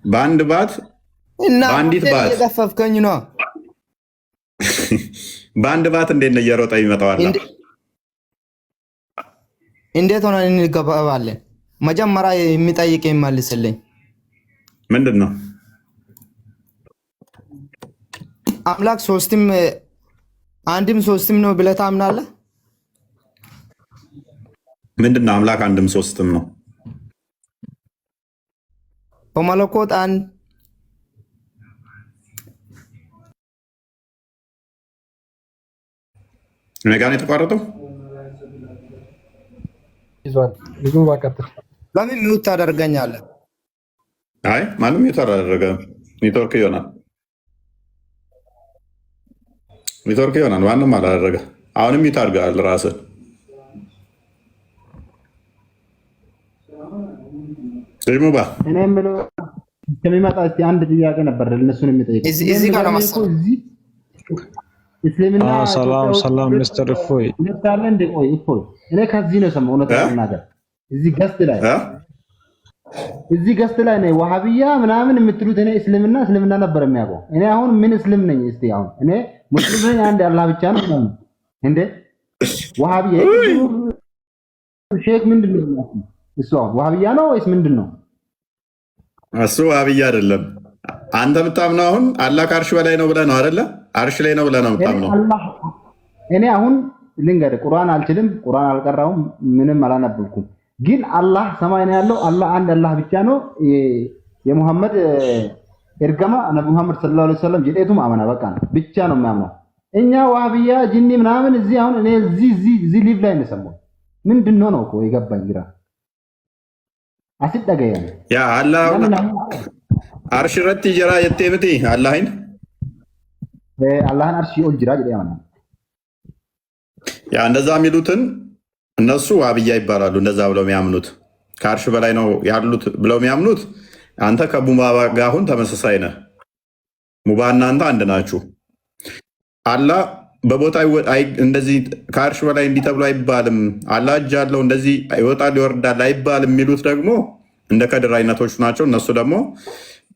በአንድ ባት እና በአንዲት ባት እየገፈፍከኝ ነው። በአንድ ባት እንዴት ነው እየሮጠ ይመጣው አላህ? እንዴት ሆነ እንገባባለን? መጀመሪያ የሚጠይቅ ይመልስልኝ። ምንድን ነው አምላክ ሶስትም አንድም ሶስትም ነው ብለህ ታምናለህ? ምንድን ነው አምላክ አንድም ሶስትም ነው? በመለኮት አንድ እኔ ጋር ነው የተቋረጠው። ይዟል ብዙ ባቀጥል ለምን ሚውት ታደርገኛለህ? አይ ማንም የተደረገ ኔትወርክ ይሆናል። ኔትወርክ ይሆናል። ማንም አላደረገ። አሁንም ይታርጋል ራስህ። ሙባ እኔ የምለው ከሚመጣ እስቲ አንድ ጥያቄ ነበር ለነሱን የሚጠይቅ እዚህ ጋር ለማሰብ እስልምና ሰላም ሚስተር እፎይ ለታለ እንደ ቆይ እፎይ እኔ ከዚህ ነው ሰማው እውነት ነገር እዚህ ገስት ላይ ነው ወሃቢያ ምናምን የምትሉት እኔ እስልምና ነበር የሚያውቀው። እኔ አሁን ምን እስልም ነኝ? እስቲ አሁን እኔ ሙስሊም ነኝ፣ አንድ አላህ ብቻ ነው እንዴ? ወሃቢያ ሼክ ምንድን ነው እሱ? አሁን ወሃቢያ ነው ወይስ ምንድን ነው? እሱ ወሃቢያ አይደለም። አንተ የምታምነው አሁን አላህ ከአርሽ በላይ ነው ብለህ ነው አይደለ? አርሽ ላይ ነው ብለህ ነው የምታምነው። እኔ አሁን ልንገርህ፣ ቁርአን አልችልም፣ ቁርአን አልቀራውም፣ ምንም አላነበብኩም። ግን አላህ ሰማይ ነው ያለው። አላህ አንድ አላህ ብቻ ነው። የሙሐመድ እርገማ ነብዩ መሐመድ ሰለላሁ ዐለይሂ ወሰለም ጀዴቱም አመና በቃ ነው ብቻ ነው የሚያምነው። እኛ ወሃቢያ ጂኒ ምናምን እዚህ አሁን እኔ እዚህ ሊቭ ላይ ነው ሰማው። ምንድነው ነው እኮ የገባኝ ግራ አስደገየ ያ አላህ አርሽ ረቲ ጀራ የቴምቲ አላህን አላህን አርሽ ይወል ጅራ ጀዴ ያ እንደዛ የሚሉትን እነሱ ዋብያ ይባላሉ። እንደዛ ብለው የሚያምኑት ከአርሽ በላይ ነው ያሉት ብለው የሚያምኑት። አንተ ከሙባ ጋር አሁን ተመሳሳይ ነህ። ሙባ እና አንተ አንድ ናችሁ። አላህ በቦታ እንደዚህ ከአርሽ በላይ እንዲህ ተብሎ አይባልም። አላህ እጅ አለው እንደዚህ ይወጣል ይወርዳል አይባልም የሚሉት ደግሞ እንደ ከድር አይነቶች ናቸው። እነሱ ደግሞ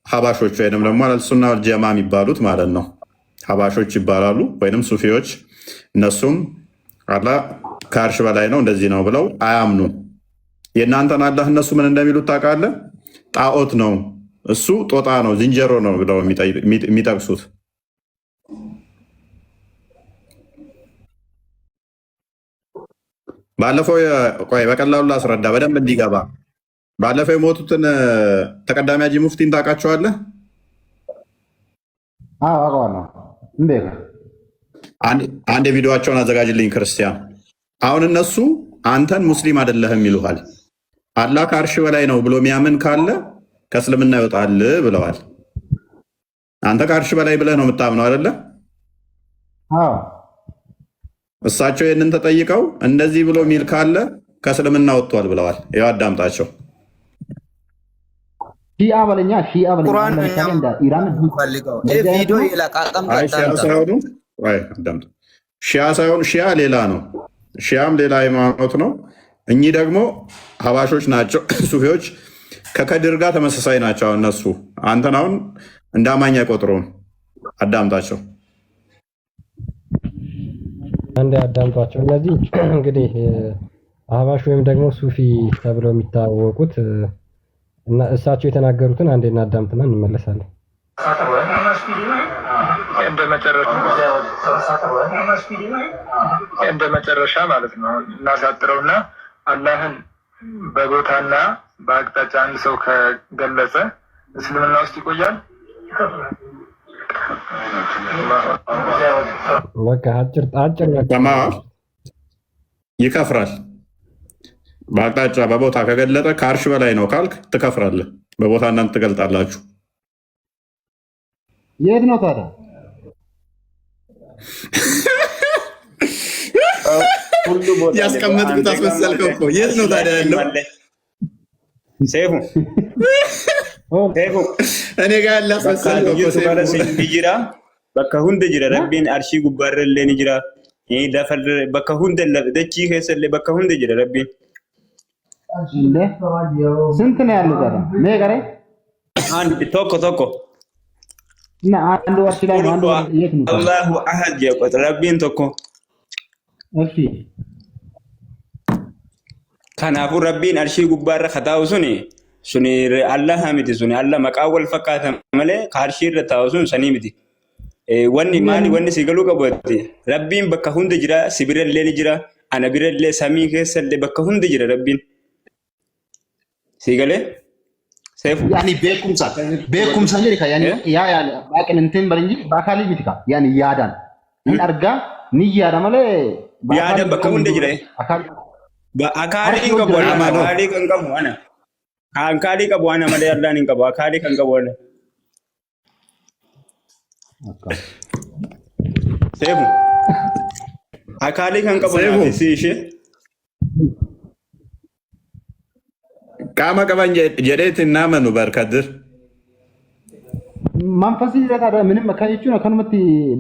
ሀባሾች ወይንም ደግሞ አልሱና ወልጀማ የሚባሉት ማለት ነው። ሀባሾች ይባላሉ ወይንም ሱፊዎች። እነሱም አላህ ከአርሽ በላይ ነው እንደዚህ ነው ብለው አያምኑም። የእናንተን አላህ እነሱ ምን እንደሚሉት ታውቃለህ? ጣዖት ነው እሱ፣ ጦጣ ነው፣ ዝንጀሮ ነው ብለው የሚጠቅሱት። ባለፈው ቆይ በቀላሉ ላስረዳ በደንብ እንዲገባ። ባለፈው የሞቱትን ተቀዳሚ ሀጂ ሙፍቲን ታውቃቸዋለህ? አዎ አውቀዋለሁ። እንዴት አንድ የቪዲዮቸውን አዘጋጅልኝ ክርስቲያን። አሁን እነሱ አንተን ሙስሊም አይደለህም ይሉሃል። አላህ ከአርሽ በላይ ነው ብሎ የሚያምን ካለ ከእስልምና ይወጣል ብለዋል። አንተ ከአርሽ በላይ ብለህ ነው የምታምነው አይደለ? እሳቸው ይህንን ተጠይቀው እንደዚህ ብሎ ሚል ካለ ከእስልምና ወጥቷል ብለዋል። ያው አዳምጣቸው። ሺአ በለኛ ሺአ በለኛ ቁርአን ኢራን ቪዲዮ ይላቃቀም ሺአ ሳይሆን ሺአ ሌላ ነው። ሺአም ሌላ ሃይማኖት ነው። እኚህ ደግሞ ሀባሾች ናቸው፣ ሱፊዎች ከከድር ጋር ተመሳሳይ ናቸው። እነሱ አንተን አሁን እንደ አማኝ አይቆጥሩም። አዳምጣቸው። አንድ አዳምጧቸው። እነዚህ እንግዲህ አህባሽ ወይም ደግሞ ሱፊ ተብለው የሚታወቁት እና እሳቸው የተናገሩትን አንዴ እናዳምጥና እንመለሳለን። እንደ መጨረሻ ማለት ነው እናሳጥረውና አላህን በቦታና በአቅጣጫ አንድ ሰው ከገለጸ እስልምና ውስጥ ይቆያል። በቃ አጭር ይከፍራል። በአቅጣጫ በቦታ ከገለጠ ከአርሽ በላይ ነው ካልክ ትከፍራለህ። በቦታ እናንተ ትገልጣላችሁ። የት ነው ታዲያ? ያስቀመጥኩት አስመሰልከው እኮ። የት ነው ታዲያ ያለው? ሴፉ እኔ ጋር ያለ አስመሰልከው እኮ። bakka hunda jira rabbiin arshii gubbaarra illee ni jira lafarra bakka hunda dachii keessa illee bakka hunda jira rabbiin ስንት ነው ያለው ታዲያ ሜጋሬ አንድ tokko እና አንድ ወርሽ ላይ ነው አንድ ወር የት ነው አላሁ አሐድ የቆጥ ረቢን tokko እሺ kanaafuu rabbiin arshii gubbaarra kataa'u suni Allah miti suni Allah maqaa wal fakkaatan malee arshii irra taa'u sun sanii miti wanni maali wanni si galuu qabaate rabbiin bakka hunda jira sibira illee ni jira ana bira illee samii keessa illee bakka hunda jira rabbiin si galee يعني بيكم سنجري يعني يا لكن انتم برنجي باكالي بيتكا يعني يادان من ارجع نيجي على ماله يادان بكون دجري akali kan buana akali kan buana akali kan buana male Allah nin kan akali kan buana sebu akali kan buana sishe kama kaban jedet namanu barkadir መንፈስ ይዘታዳ ምንም ከይቹ ነው ከነመት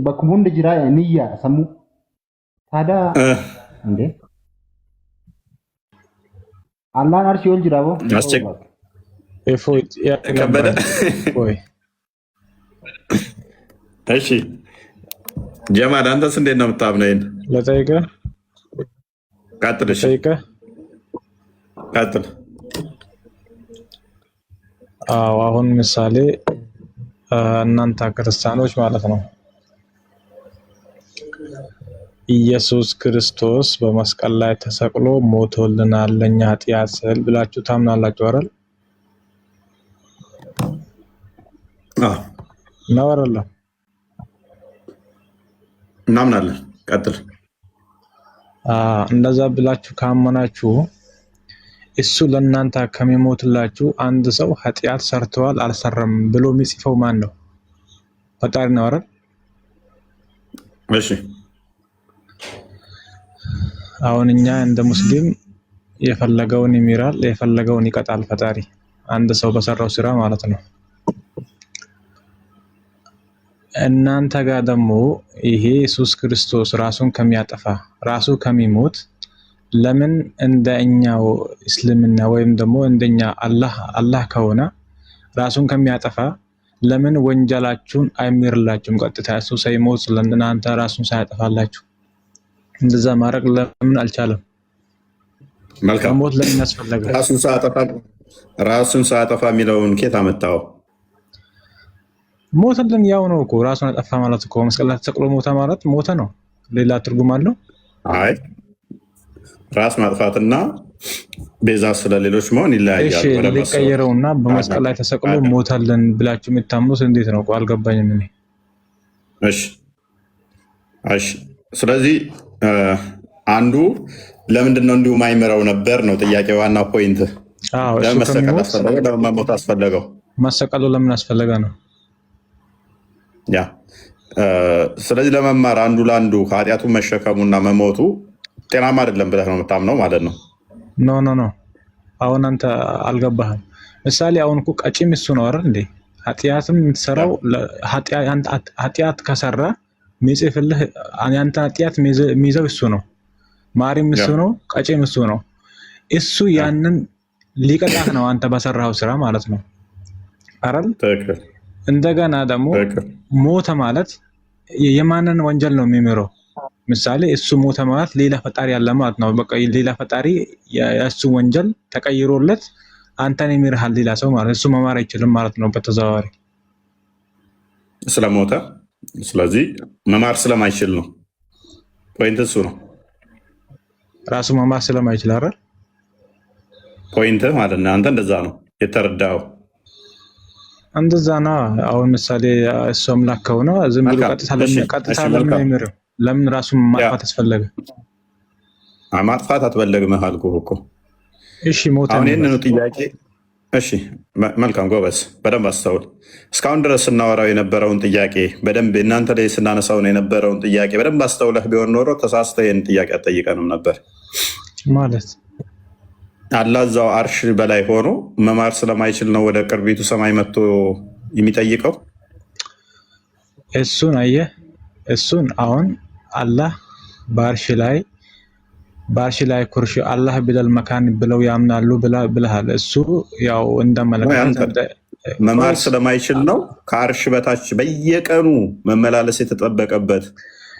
በኩም ሁንደ ጅራ ንያ ሰሙ ታዳ እንዴ አላህን አርሽ ይወል ጅራቦ አስቸክ እፎይ ከበደ ወይ እሺ ጀማል አንተስ እንዴት ነው የምታምነው? ለጠይቀ ቀጥል። እሺ ቀጥል። አሁን ምሳሌ እናንተ ክርስቲያኖች ማለት ነው ኢየሱስ ክርስቶስ በመስቀል ላይ ተሰቅሎ ሞቶልናል ለኛ ኃጢአት ስል ብላችሁ ታምናላችሁ አይደል? ነው አይደል? እናምናለን። ቀጥል። እንደዛ ብላችሁ ካመናችሁ እሱ ለእናንተ ከሚሞትላችሁ አንድ ሰው ኃጢአት ሰርተዋል አልሰረም ብሎ የሚጽፈው ማን ነው? ፈጣሪ ነው አይደል? እሺ አሁን እኛ እንደ ሙስሊም የፈለገውን ይምራል የፈለገውን ይቀጣል ፈጣሪ አንድ ሰው በሰራው ስራ ማለት ነው። እናንተ ጋር ደግሞ ይሄ ኢየሱስ ክርስቶስ ራሱን ከሚያጠፋ ራሱ ከሚሞት ለምን እንደኛው እስልምና ወይም ደግሞ እንደኛ አላህ ከሆነ ራሱን ከሚያጠፋ ለምን ወንጀላችሁን አይምርላችሁም? ቀጥታ እሱ ሳይሞት ለእናንተ ራሱን ሳያጠፋላችሁ እንደዛ ማድረግ ለምን አልቻለም? መልካም ሞት ለምን አስፈለገ? ራሱን ሳያጠፋ የሚለውን ኬት አመጣው? ሞተልን ያው ነው እኮ ራሱን አጠፋ ማለት እኮ መስቀል ላይ ተሰቅሎ ሞተ ማለት ሞተ ነው። ሌላ ትርጉም አለው? አይ ራስ ማጥፋትና ቤዛ ስለሌሎች መሆን ይለያያል። እሺ ሊቀየረውና በመስቀል ላይ ተሰቅሎ ሞተልን ብላችሁ የምታምኑት እንዴት ነው? አልገባኝም እኔ። እሺ ስለዚህ አንዱ ለምንድን ነው እንዲሁ ማይመረው ነበር ነው ጥያቄ። ዋና ፖይንት ለመሰቀል አስፈለገ? ለመሞት አስፈለገው? ማሰቀሉ ለምን አስፈለገ ነው? ያ ስለዚህ ለመማር አንዱ ለአንዱ ከኃጢአቱ መሸከሙና መሞቱ ጤናማ አይደለም ብለህ ነው የምታምነው ማለት ነው? ኖ አሁን አንተ አልገባህም። ምሳሌ አሁን እኮ ቀጪም እሱ ነው አይደል እንዴ? ኃጢአትም የምትሰራው ኃጢአት ከሰራ የሚጽፍልህ አንተ ኃጢአት የሚይዘው እሱ ነው። ማሪም እሱ ነው፣ ቀጪም እሱ ነው። እሱ ያንን ሊቀጣህ ነው አንተ በሰራው ስራ ማለት ነው አይደል? እንደገና ደግሞ ሞተ ማለት የማንን ወንጀል ነው የሚምረው? ምሳሌ እሱ ሞተ ማለት ሌላ ፈጣሪ ያለ ማለት ነው። በቃ ሌላ ፈጣሪ የእሱ ወንጀል ተቀይሮለት አንተን የሚርሃል ሌላ ሰው ማለት እሱ መማር አይችልም ማለት ነው በተዘዋዋሪ ስለሞተ። ስለዚህ መማር ስለማይችል ነው ፖይንት እሱ ነው። ራሱ መማር ስለማይችል አይደል ፖይንት ማለት ነው። አንተ እንደዛ ነው የተረዳው። እንደዛ ነው። አሁን ምሳሌ እሱ አምላክ ከሆነ ዝም ብሎ ቀጥታ ለምን አይምርም? ለምን ራሱን ማጥፋት አስፈለገ? ማጥፋት አትበለግም አልኩህ እኮ። እሺ ሞተ። አሁን ይሄንን ጥያቄ እሺ መልካም ጎበዝ፣ በደንብ አስተውል። እስካሁን ድረስ ስናወራው የነበረውን ጥያቄ በደንብ እናንተ ላይ ስናነሳው የነበረውን ጥያቄ በደንብ አስተውለህ ቢሆን ኖሮ ተሳስተህ ይህን ጥያቄ አትጠይቀንም ነበር ማለት። አላህ እዛው አርሽ በላይ ሆኖ መማር ስለማይችል ነው ወደ ቅርቢቱ ሰማይ መጥቶ የሚጠይቀው። እሱን አየህ፣ እሱን አሁን አላህ በአርሽ ላይ ኩርሲ አላህ ቢለል መካን ብለው ያምናሉ ብለሃል። እሱ ያው እንደመለከት መማር ስለማይችል ነው ከአርሽ በታች በየቀኑ መመላለስ የተጠበቀበት።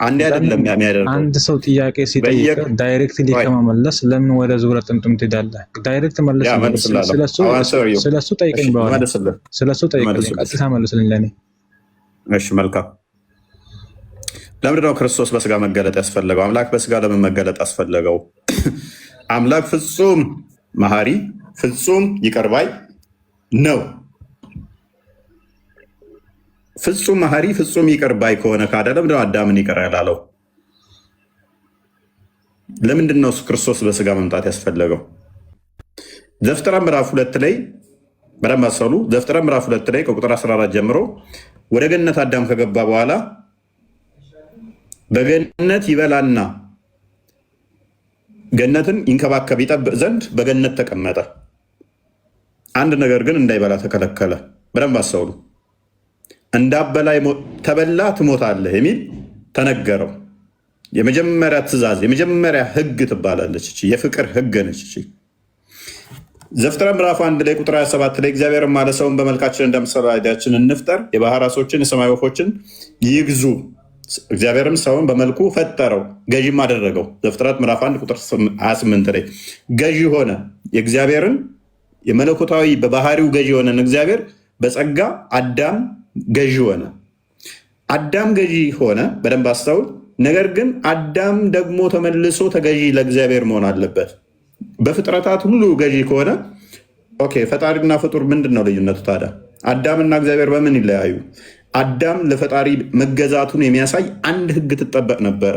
አንድ አይደለም የሚያደርገው። አንድ ሰው ጥያቄ ሲጠይቅ ዳይሬክትሊ ከመመለስ ለምን ወደ ዙረ ጥምጥም ትሄዳለህ? ዳይሬክት መልስ። ስለሱ ጠይቀኝ፣ በኋላ ስለሱ ጠይቀኝ፣ ቀጥታ መልስልኝ ለኔ። እሺ መልካም። ለምንድነው ክርስቶስ በስጋ መገለጥ ያስፈለገው? አምላክ በስጋ ለምን መገለጥ ያስፈለገው? አምላክ ፍጹም መሐሪ፣ ፍጹም ይቅር ባይ ነው። ፍጹም መሐሪ፣ ፍጹም ይቅር ባይ ከሆነ ካደ ለምንድነው አዳምን ይቅር ያላለው? ለምንድነው ክርስቶስ በስጋ መምጣት ያስፈለገው? ዘፍጥረት ምዕራፍ 2 ላይ በደንብ አስተውሉ። ዘፍጥረት ምዕራፍ 2 ላይ ከቁጥር 14 ጀምሮ ወደ ገነት አዳም ከገባ በኋላ በገነት ይበላና ገነትን ይንከባከብ ይጠብቅ ዘንድ በገነት ተቀመጠ። አንድ ነገር ግን እንዳይበላ ተከለከለ። በደንብ አስተውሉ። እንዳበላ ተበላ ትሞታለህ የሚል ተነገረው። የመጀመሪያ ትእዛዝ፣ የመጀመሪያ ህግ ትባላለች። የፍቅር ህግ ነች። ዘፍጥረት ምዕራፍ 1 ላይ ቁጥር 27 ላይ እግዚአብሔር አለ ሰውን በመልካችን እንደ ምሳሌያችን እንፍጠር፣ የባህር ዓሦችን የሰማይ ወፎችን ይግዙ። እግዚአብሔርም ሰውን በመልኩ ፈጠረው፣ ገዥም አደረገው። ዘፍጥረት ምዕራፍ 1 ቁጥር 28 ላይ ገዢ ሆነ። የእግዚአብሔርን የመለኮታዊ በባህሪው ገዢ የሆነን እግዚአብሔር በጸጋ አዳም ገዢ ሆነ። አዳም ገዢ ሆነ። በደንብ አስተውል። ነገር ግን አዳም ደግሞ ተመልሶ ተገዢ ለእግዚአብሔር መሆን አለበት። በፍጥረታት ሁሉ ገዢ ከሆነ ኦኬ፣ ፈጣሪና ፍጡር ምንድን ነው ልዩነቱ ታዲያ? አዳምና እግዚአብሔር በምን ይለያዩ? አዳም ለፈጣሪ መገዛቱን የሚያሳይ አንድ ህግ ትጠበቅ ነበረ።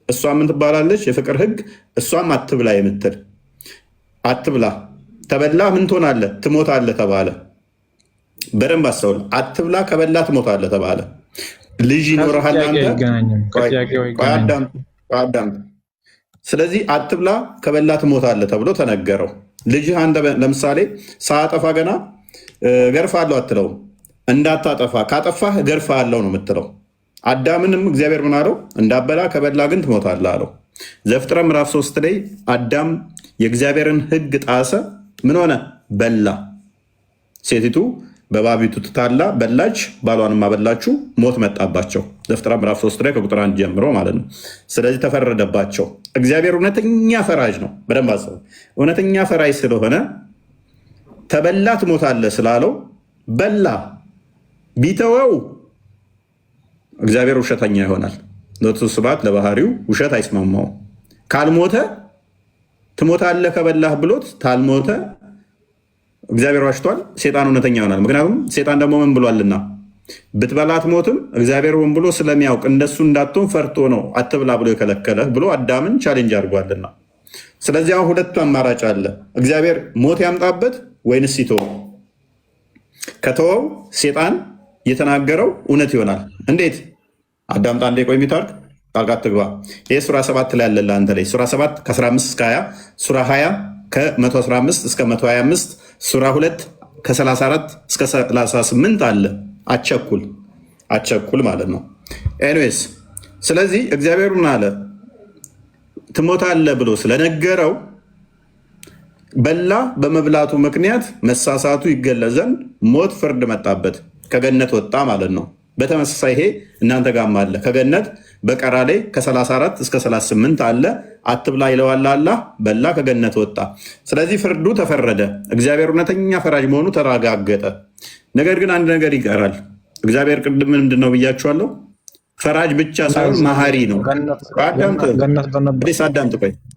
እሷ ምን ትባላለች? የፍቅር ህግ። እሷም አትብላ የምትል አትብላ፣ ተበላ ምን ትሆናለህ? ትሞታለህ ተባለ። በደንብ አስተውል። አትብላ፣ ከበላ ትሞታለህ ተባለ። ልጅ ይኖርሃል አንተ። ስለዚህ አትብላ፣ ከበላ ትሞታለህ ተብሎ ተነገረው። ልጅህ አንተ ለምሳሌ ሳጠፋ ገና ገርፋለሁ አትለውም። እንዳታጠፋ፣ ካጠፋህ ገርፋለሁ ነው የምትለው። አዳምንም እግዚአብሔር ምን አለው? እንዳበላ ከበላ ግን ትሞታለህ አለው። ዘፍጥረት ምዕራፍ 3 ላይ አዳም የእግዚአብሔርን ህግ ጣሰ። ምን ሆነ? በላ። ሴቲቱ በባቢቱ ትታላ በላች፣ ባሏንም አበላችሁ፣ ሞት መጣባቸው። ዘፍጥረት ምዕራፍ 3 ላይ ከቁጥር 1 ጀምሮ ማለት ነው። ስለዚህ ተፈረደባቸው። እግዚአብሔር እውነተኛ ፈራጅ ነው። በደንብ አስበው። እውነተኛ ፈራጅ ስለሆነ ተበላ ትሞታለህ ስላለው በላ። ቢተወው እግዚአብሔር ውሸተኛ ይሆናል። ሎቱ ስብሐት ለባህሪው ውሸት አይስማማውም። ካልሞተ ትሞታለህ ከበላህ ብሎት ታልሞተ እግዚአብሔር ዋሽቷል። ሴጣን እውነተኛ ይሆናል። ምክንያቱም ሴጣን ደግሞ ምን ብሏልና ብትበላ አትሞትም፣ እግዚአብሔር ሆን ብሎ ስለሚያውቅ እንደሱ እንዳትሆን ፈርቶ ነው አትብላ ብሎ የከለከለህ ብሎ አዳምን ቻሌንጅ አድርጓልና። ስለዚህ አሁን ሁለት አማራጭ አለ። እግዚአብሔር ሞት ያምጣበት ወይንስ ይተወው? ከተወው ሴጣን የተናገረው እውነት ይሆናል። እንዴት? አዳምጣ እንዴ፣ ቆይ የሚታርቅ ጣልቃ ትግባ። ይህ ሱራ 7 ላይ ያለላ አንተ ላይ ሱራ 7 ከ15 እስከ 20፣ ሱራ 20 ከ115 እስከ 125፣ ሱራ 2 ከ34 እስከ 38 አለ። አቸኩል ማለት ነው። ኤኒዌይስ ስለዚህ እግዚአብሔር ምን አለ? ትሞታለህ ብሎ ስለነገረው በላ። በመብላቱ ምክንያት መሳሳቱ ይገለጽ ዘንድ ሞት ፍርድ መጣበት፣ ከገነት ወጣ ማለት ነው። በተመሳሳይ ይሄ እናንተ ጋርም አለ። ከገነት በቀራ ላይ ከ34 እስከ 38 አለ። አትብላ ይለዋል አላህ፣ በላ፣ ከገነት ወጣ። ስለዚህ ፍርዱ ተፈረደ። እግዚአብሔር እውነተኛ ፈራጅ መሆኑ ተረጋገጠ። ነገር ግን አንድ ነገር ይቀራል። እግዚአብሔር ቅድም ምንድን ነው ብያችኋለሁ? ፈራጅ ብቻ ሳይሆን መሐሪ ነው።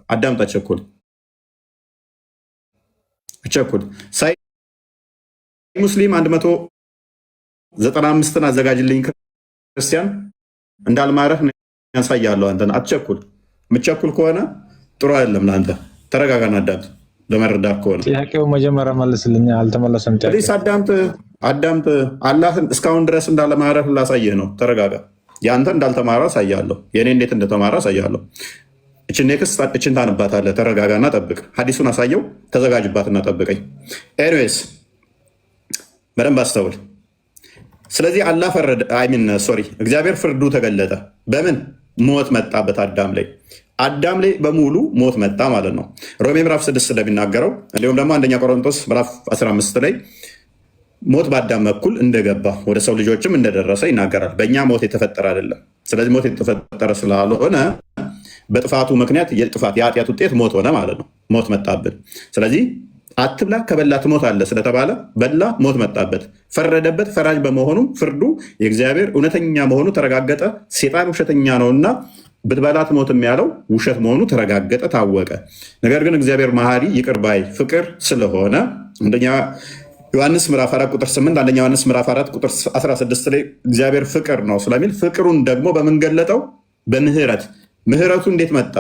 አዳምጥ፣ አቸኩል። ሳይ ሙስሊም 195ን አዘጋጅልኝ ክርስቲያን፣ እንዳልማረህ ያሳያለሁ። አንተን አትቸኩል። የምትቸኩል ከሆነ ጥሩ አይደለም ለአንተ። ተረጋጋና አዳምጥ። ለመረዳት ከሆነ ጥያቄው መጀመሪያ መልስልኝ። አልተመለሰም። አዳምጥ። አላህን እስካሁን ድረስ እንዳለማረህ ላሳየህ ነው። ተረጋጋ። የአንተ እንዳልተማረ አሳያለሁ። የእኔ እንዴት እንደተማረ አሳያለሁ። እችን ኔክስት እችን ታንባታለህ። ተረጋጋና ጠብቅ። ሀዲሱን አሳየው። ተዘጋጅባትና ጠብቀኝ። ኤኒዌይስ በደንብ አስተውል። ስለዚህ አላህ ፈረደ። እግዚአብሔር ፍርዱ ተገለጠ። በምን ሞት መጣበት አዳም ላይ። አዳም ላይ በሙሉ ሞት መጣ ማለት ነው። ሮሜ ምዕራፍ 6 እንደሚናገረው እንዲሁም ደግሞ አንደኛ ቆሮንቶስ ምዕራፍ 15 ላይ ሞት በአዳም በኩል እንደገባ ወደ ሰው ልጆችም እንደደረሰ ይናገራል። በእኛ ሞት የተፈጠረ አይደለም። ስለዚህ ሞት የተፈጠረ ስላልሆነ በጥፋቱ ምክንያት የኃጢአት ውጤት ሞት ሆነ ማለት ነው። ሞት መጣብን። ስለዚህ አትብላ ከበላ ትሞታለህ ስለተባለ በላ፣ ሞት መጣበት፣ ፈረደበት። ፈራጅ በመሆኑ ፍርዱ የእግዚአብሔር እውነተኛ መሆኑ ተረጋገጠ። ሴጣን ውሸተኛ ነውና ብትበላ ትሞትም ያለው ውሸት መሆኑ ተረጋገጠ፣ ታወቀ። ነገር ግን እግዚአብሔር መሐሪ ይቅር ባይ ፍቅር ስለሆነ አንደኛ ዮሐንስ ምዕራፍ 4 ቁጥር 8 አንደኛ ዮሐንስ ምዕራፍ 4 ቁጥር 16 ላይ እግዚአብሔር ፍቅር ነው ስለሚል ፍቅሩን ደግሞ በምንገለጠው በምህረት። ምህረቱ እንዴት መጣ?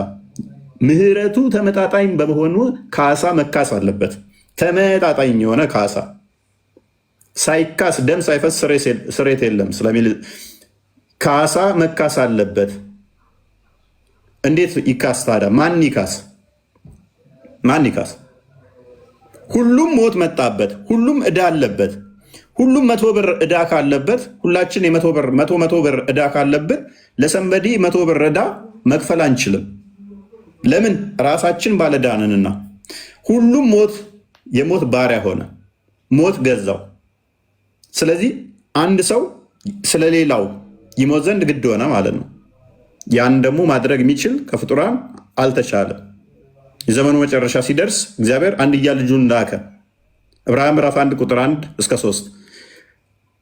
ምህረቱ ተመጣጣኝ በመሆኑ ካሳ መካስ አለበት። ተመጣጣኝ የሆነ ካሳ ሳይካስ ደም ሳይፈስ ስሬት የለም ስለሚል ካሳ መካስ አለበት። እንዴት ይካስ ታዲያ? ማን ይካስ? ማን ይካስ? ሁሉም ሞት መጣበት። ሁሉም ዕዳ አለበት። ሁሉም 100 ብር ዕዳ ካለበት ሁላችን መቶ ብር ዕዳ ካለብን ለሰንበዲ 100 ብር ዕዳ መክፈል አንችልም። ለምን? ራሳችን ባለዕዳ ነንና። ሁሉም የሞት ባሪያ ሆነ፣ ሞት ገዛው። ስለዚህ አንድ ሰው ስለሌላው ይሞት ዘንድ ግድ ሆነ ማለት ነው። ያን ደግሞ ማድረግ የሚችል ከፍጡራን አልተቻለም። የዘመኑ መጨረሻ ሲደርስ እግዚአብሔር አንድያ ልጁን ላከ። ዕብራውያን ምዕራፍ 1 ቁጥር 1 እስከ 3፣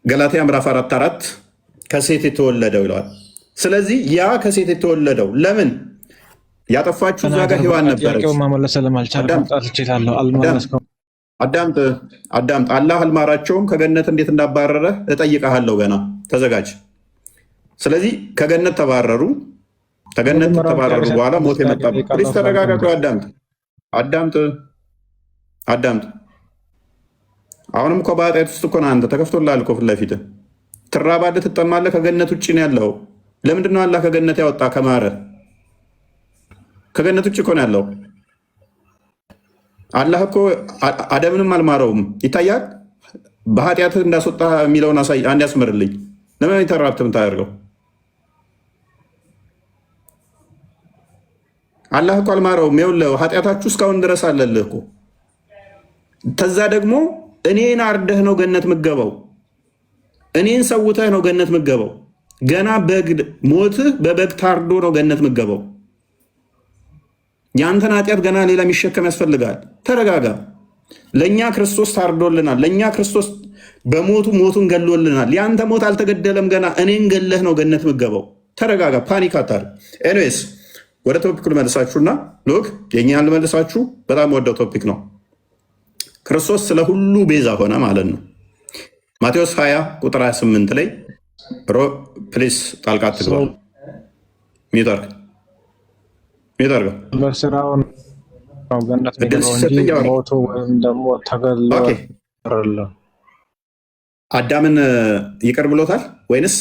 ገላትያ ምዕራፍ 4 ከሴት የተወለደው ይለዋል። ስለዚህ ያ ከሴት የተወለደው ለምን ያጠፋችሁ እዛ ጋር ሔዋን ነበረች። አዳምጥ። አላህ አልማራቸውም። ከገነት እንዴት እንዳባረረ እጠይቅሃለሁ። ገና ተዘጋጅ። ስለዚህ ከገነት ተባረሩ። ከገነት ተባረሩ በኋላ ሞት የመጣበት ፕሊስ ተረጋጋቱ። አዳምጥ። አሁንም እኮ በኃጢአት ውስጥ እኮ ነህ አንተ። ተከፍቶልሃል እኮ ፊት ለፊትህ። ትራባለህ፣ ትጠማለህ። ከገነት ውጭ ነው ያለው። ለምንድነው አላህ ከገነት ያወጣ? ከማረ ከገነት ውጭ እኮ ነው ያለው። አላህ እኮ አደምንም አልማረውም። ይታያል። በኃጢአት እንዳስወጣ የሚለውን አሳይ። አንድ ያስምርልኝ። ለምን የተራብት ምታደርገው? አላህ እኮ አልማረውም። ይኸውልህ ኃጢአታችሁ እስካሁን ድረስ አለልህ እኮ። ተዛ ደግሞ እኔን አርደህ ነው ገነት ምገባው። እኔን ሰውተህ ነው ገነት ምገባው። ገና በግ ሞትህ በበግ ታርዶ ነው ገነት ምገባው። የአንተን ኃጢአት ገና ሌላ የሚሸከም ያስፈልጋል። ተረጋጋ። ለእኛ ክርስቶስ ታርዶልናል። ለእኛ ክርስቶስ በሞቱ ሞቱን ገሎልናል። የአንተ ሞት አልተገደለም ገና። እኔን ገለህ ነው ገነት ምገባው። ተረጋጋ። ፓኒክ አታርግ። ኤኒዌይስ ወደ ቶፒክ ልመልሳችሁና ሎክ የኛን ልመልሳችሁ። በጣም ወደው ቶፒክ ነው። ክርስቶስ ስለ ሁሉ ቤዛ ሆነ ማለት ነው። ማቴዎስ 20 ቁጥር 28 ላይ ፕሊስ ጣልቃ ትግባ። ሚጠርገው በስራው ነው ገነት የሚገባው እንጂ ሞቶ ወይም ደግሞ ተገሎ አይደለም። አዳምን ይቅር ብሎታል ወይንስ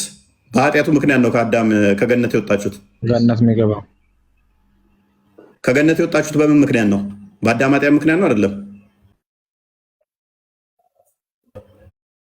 በኃጢአቱ ምክንያት ነው ከአዳም ከገነት የወጣችሁት? ገነት የሚገባው ከገነት የወጣችሁት በምን ምክንያት ነው? በአዳም ኃጢአት ምክንያት ነው አይደለም?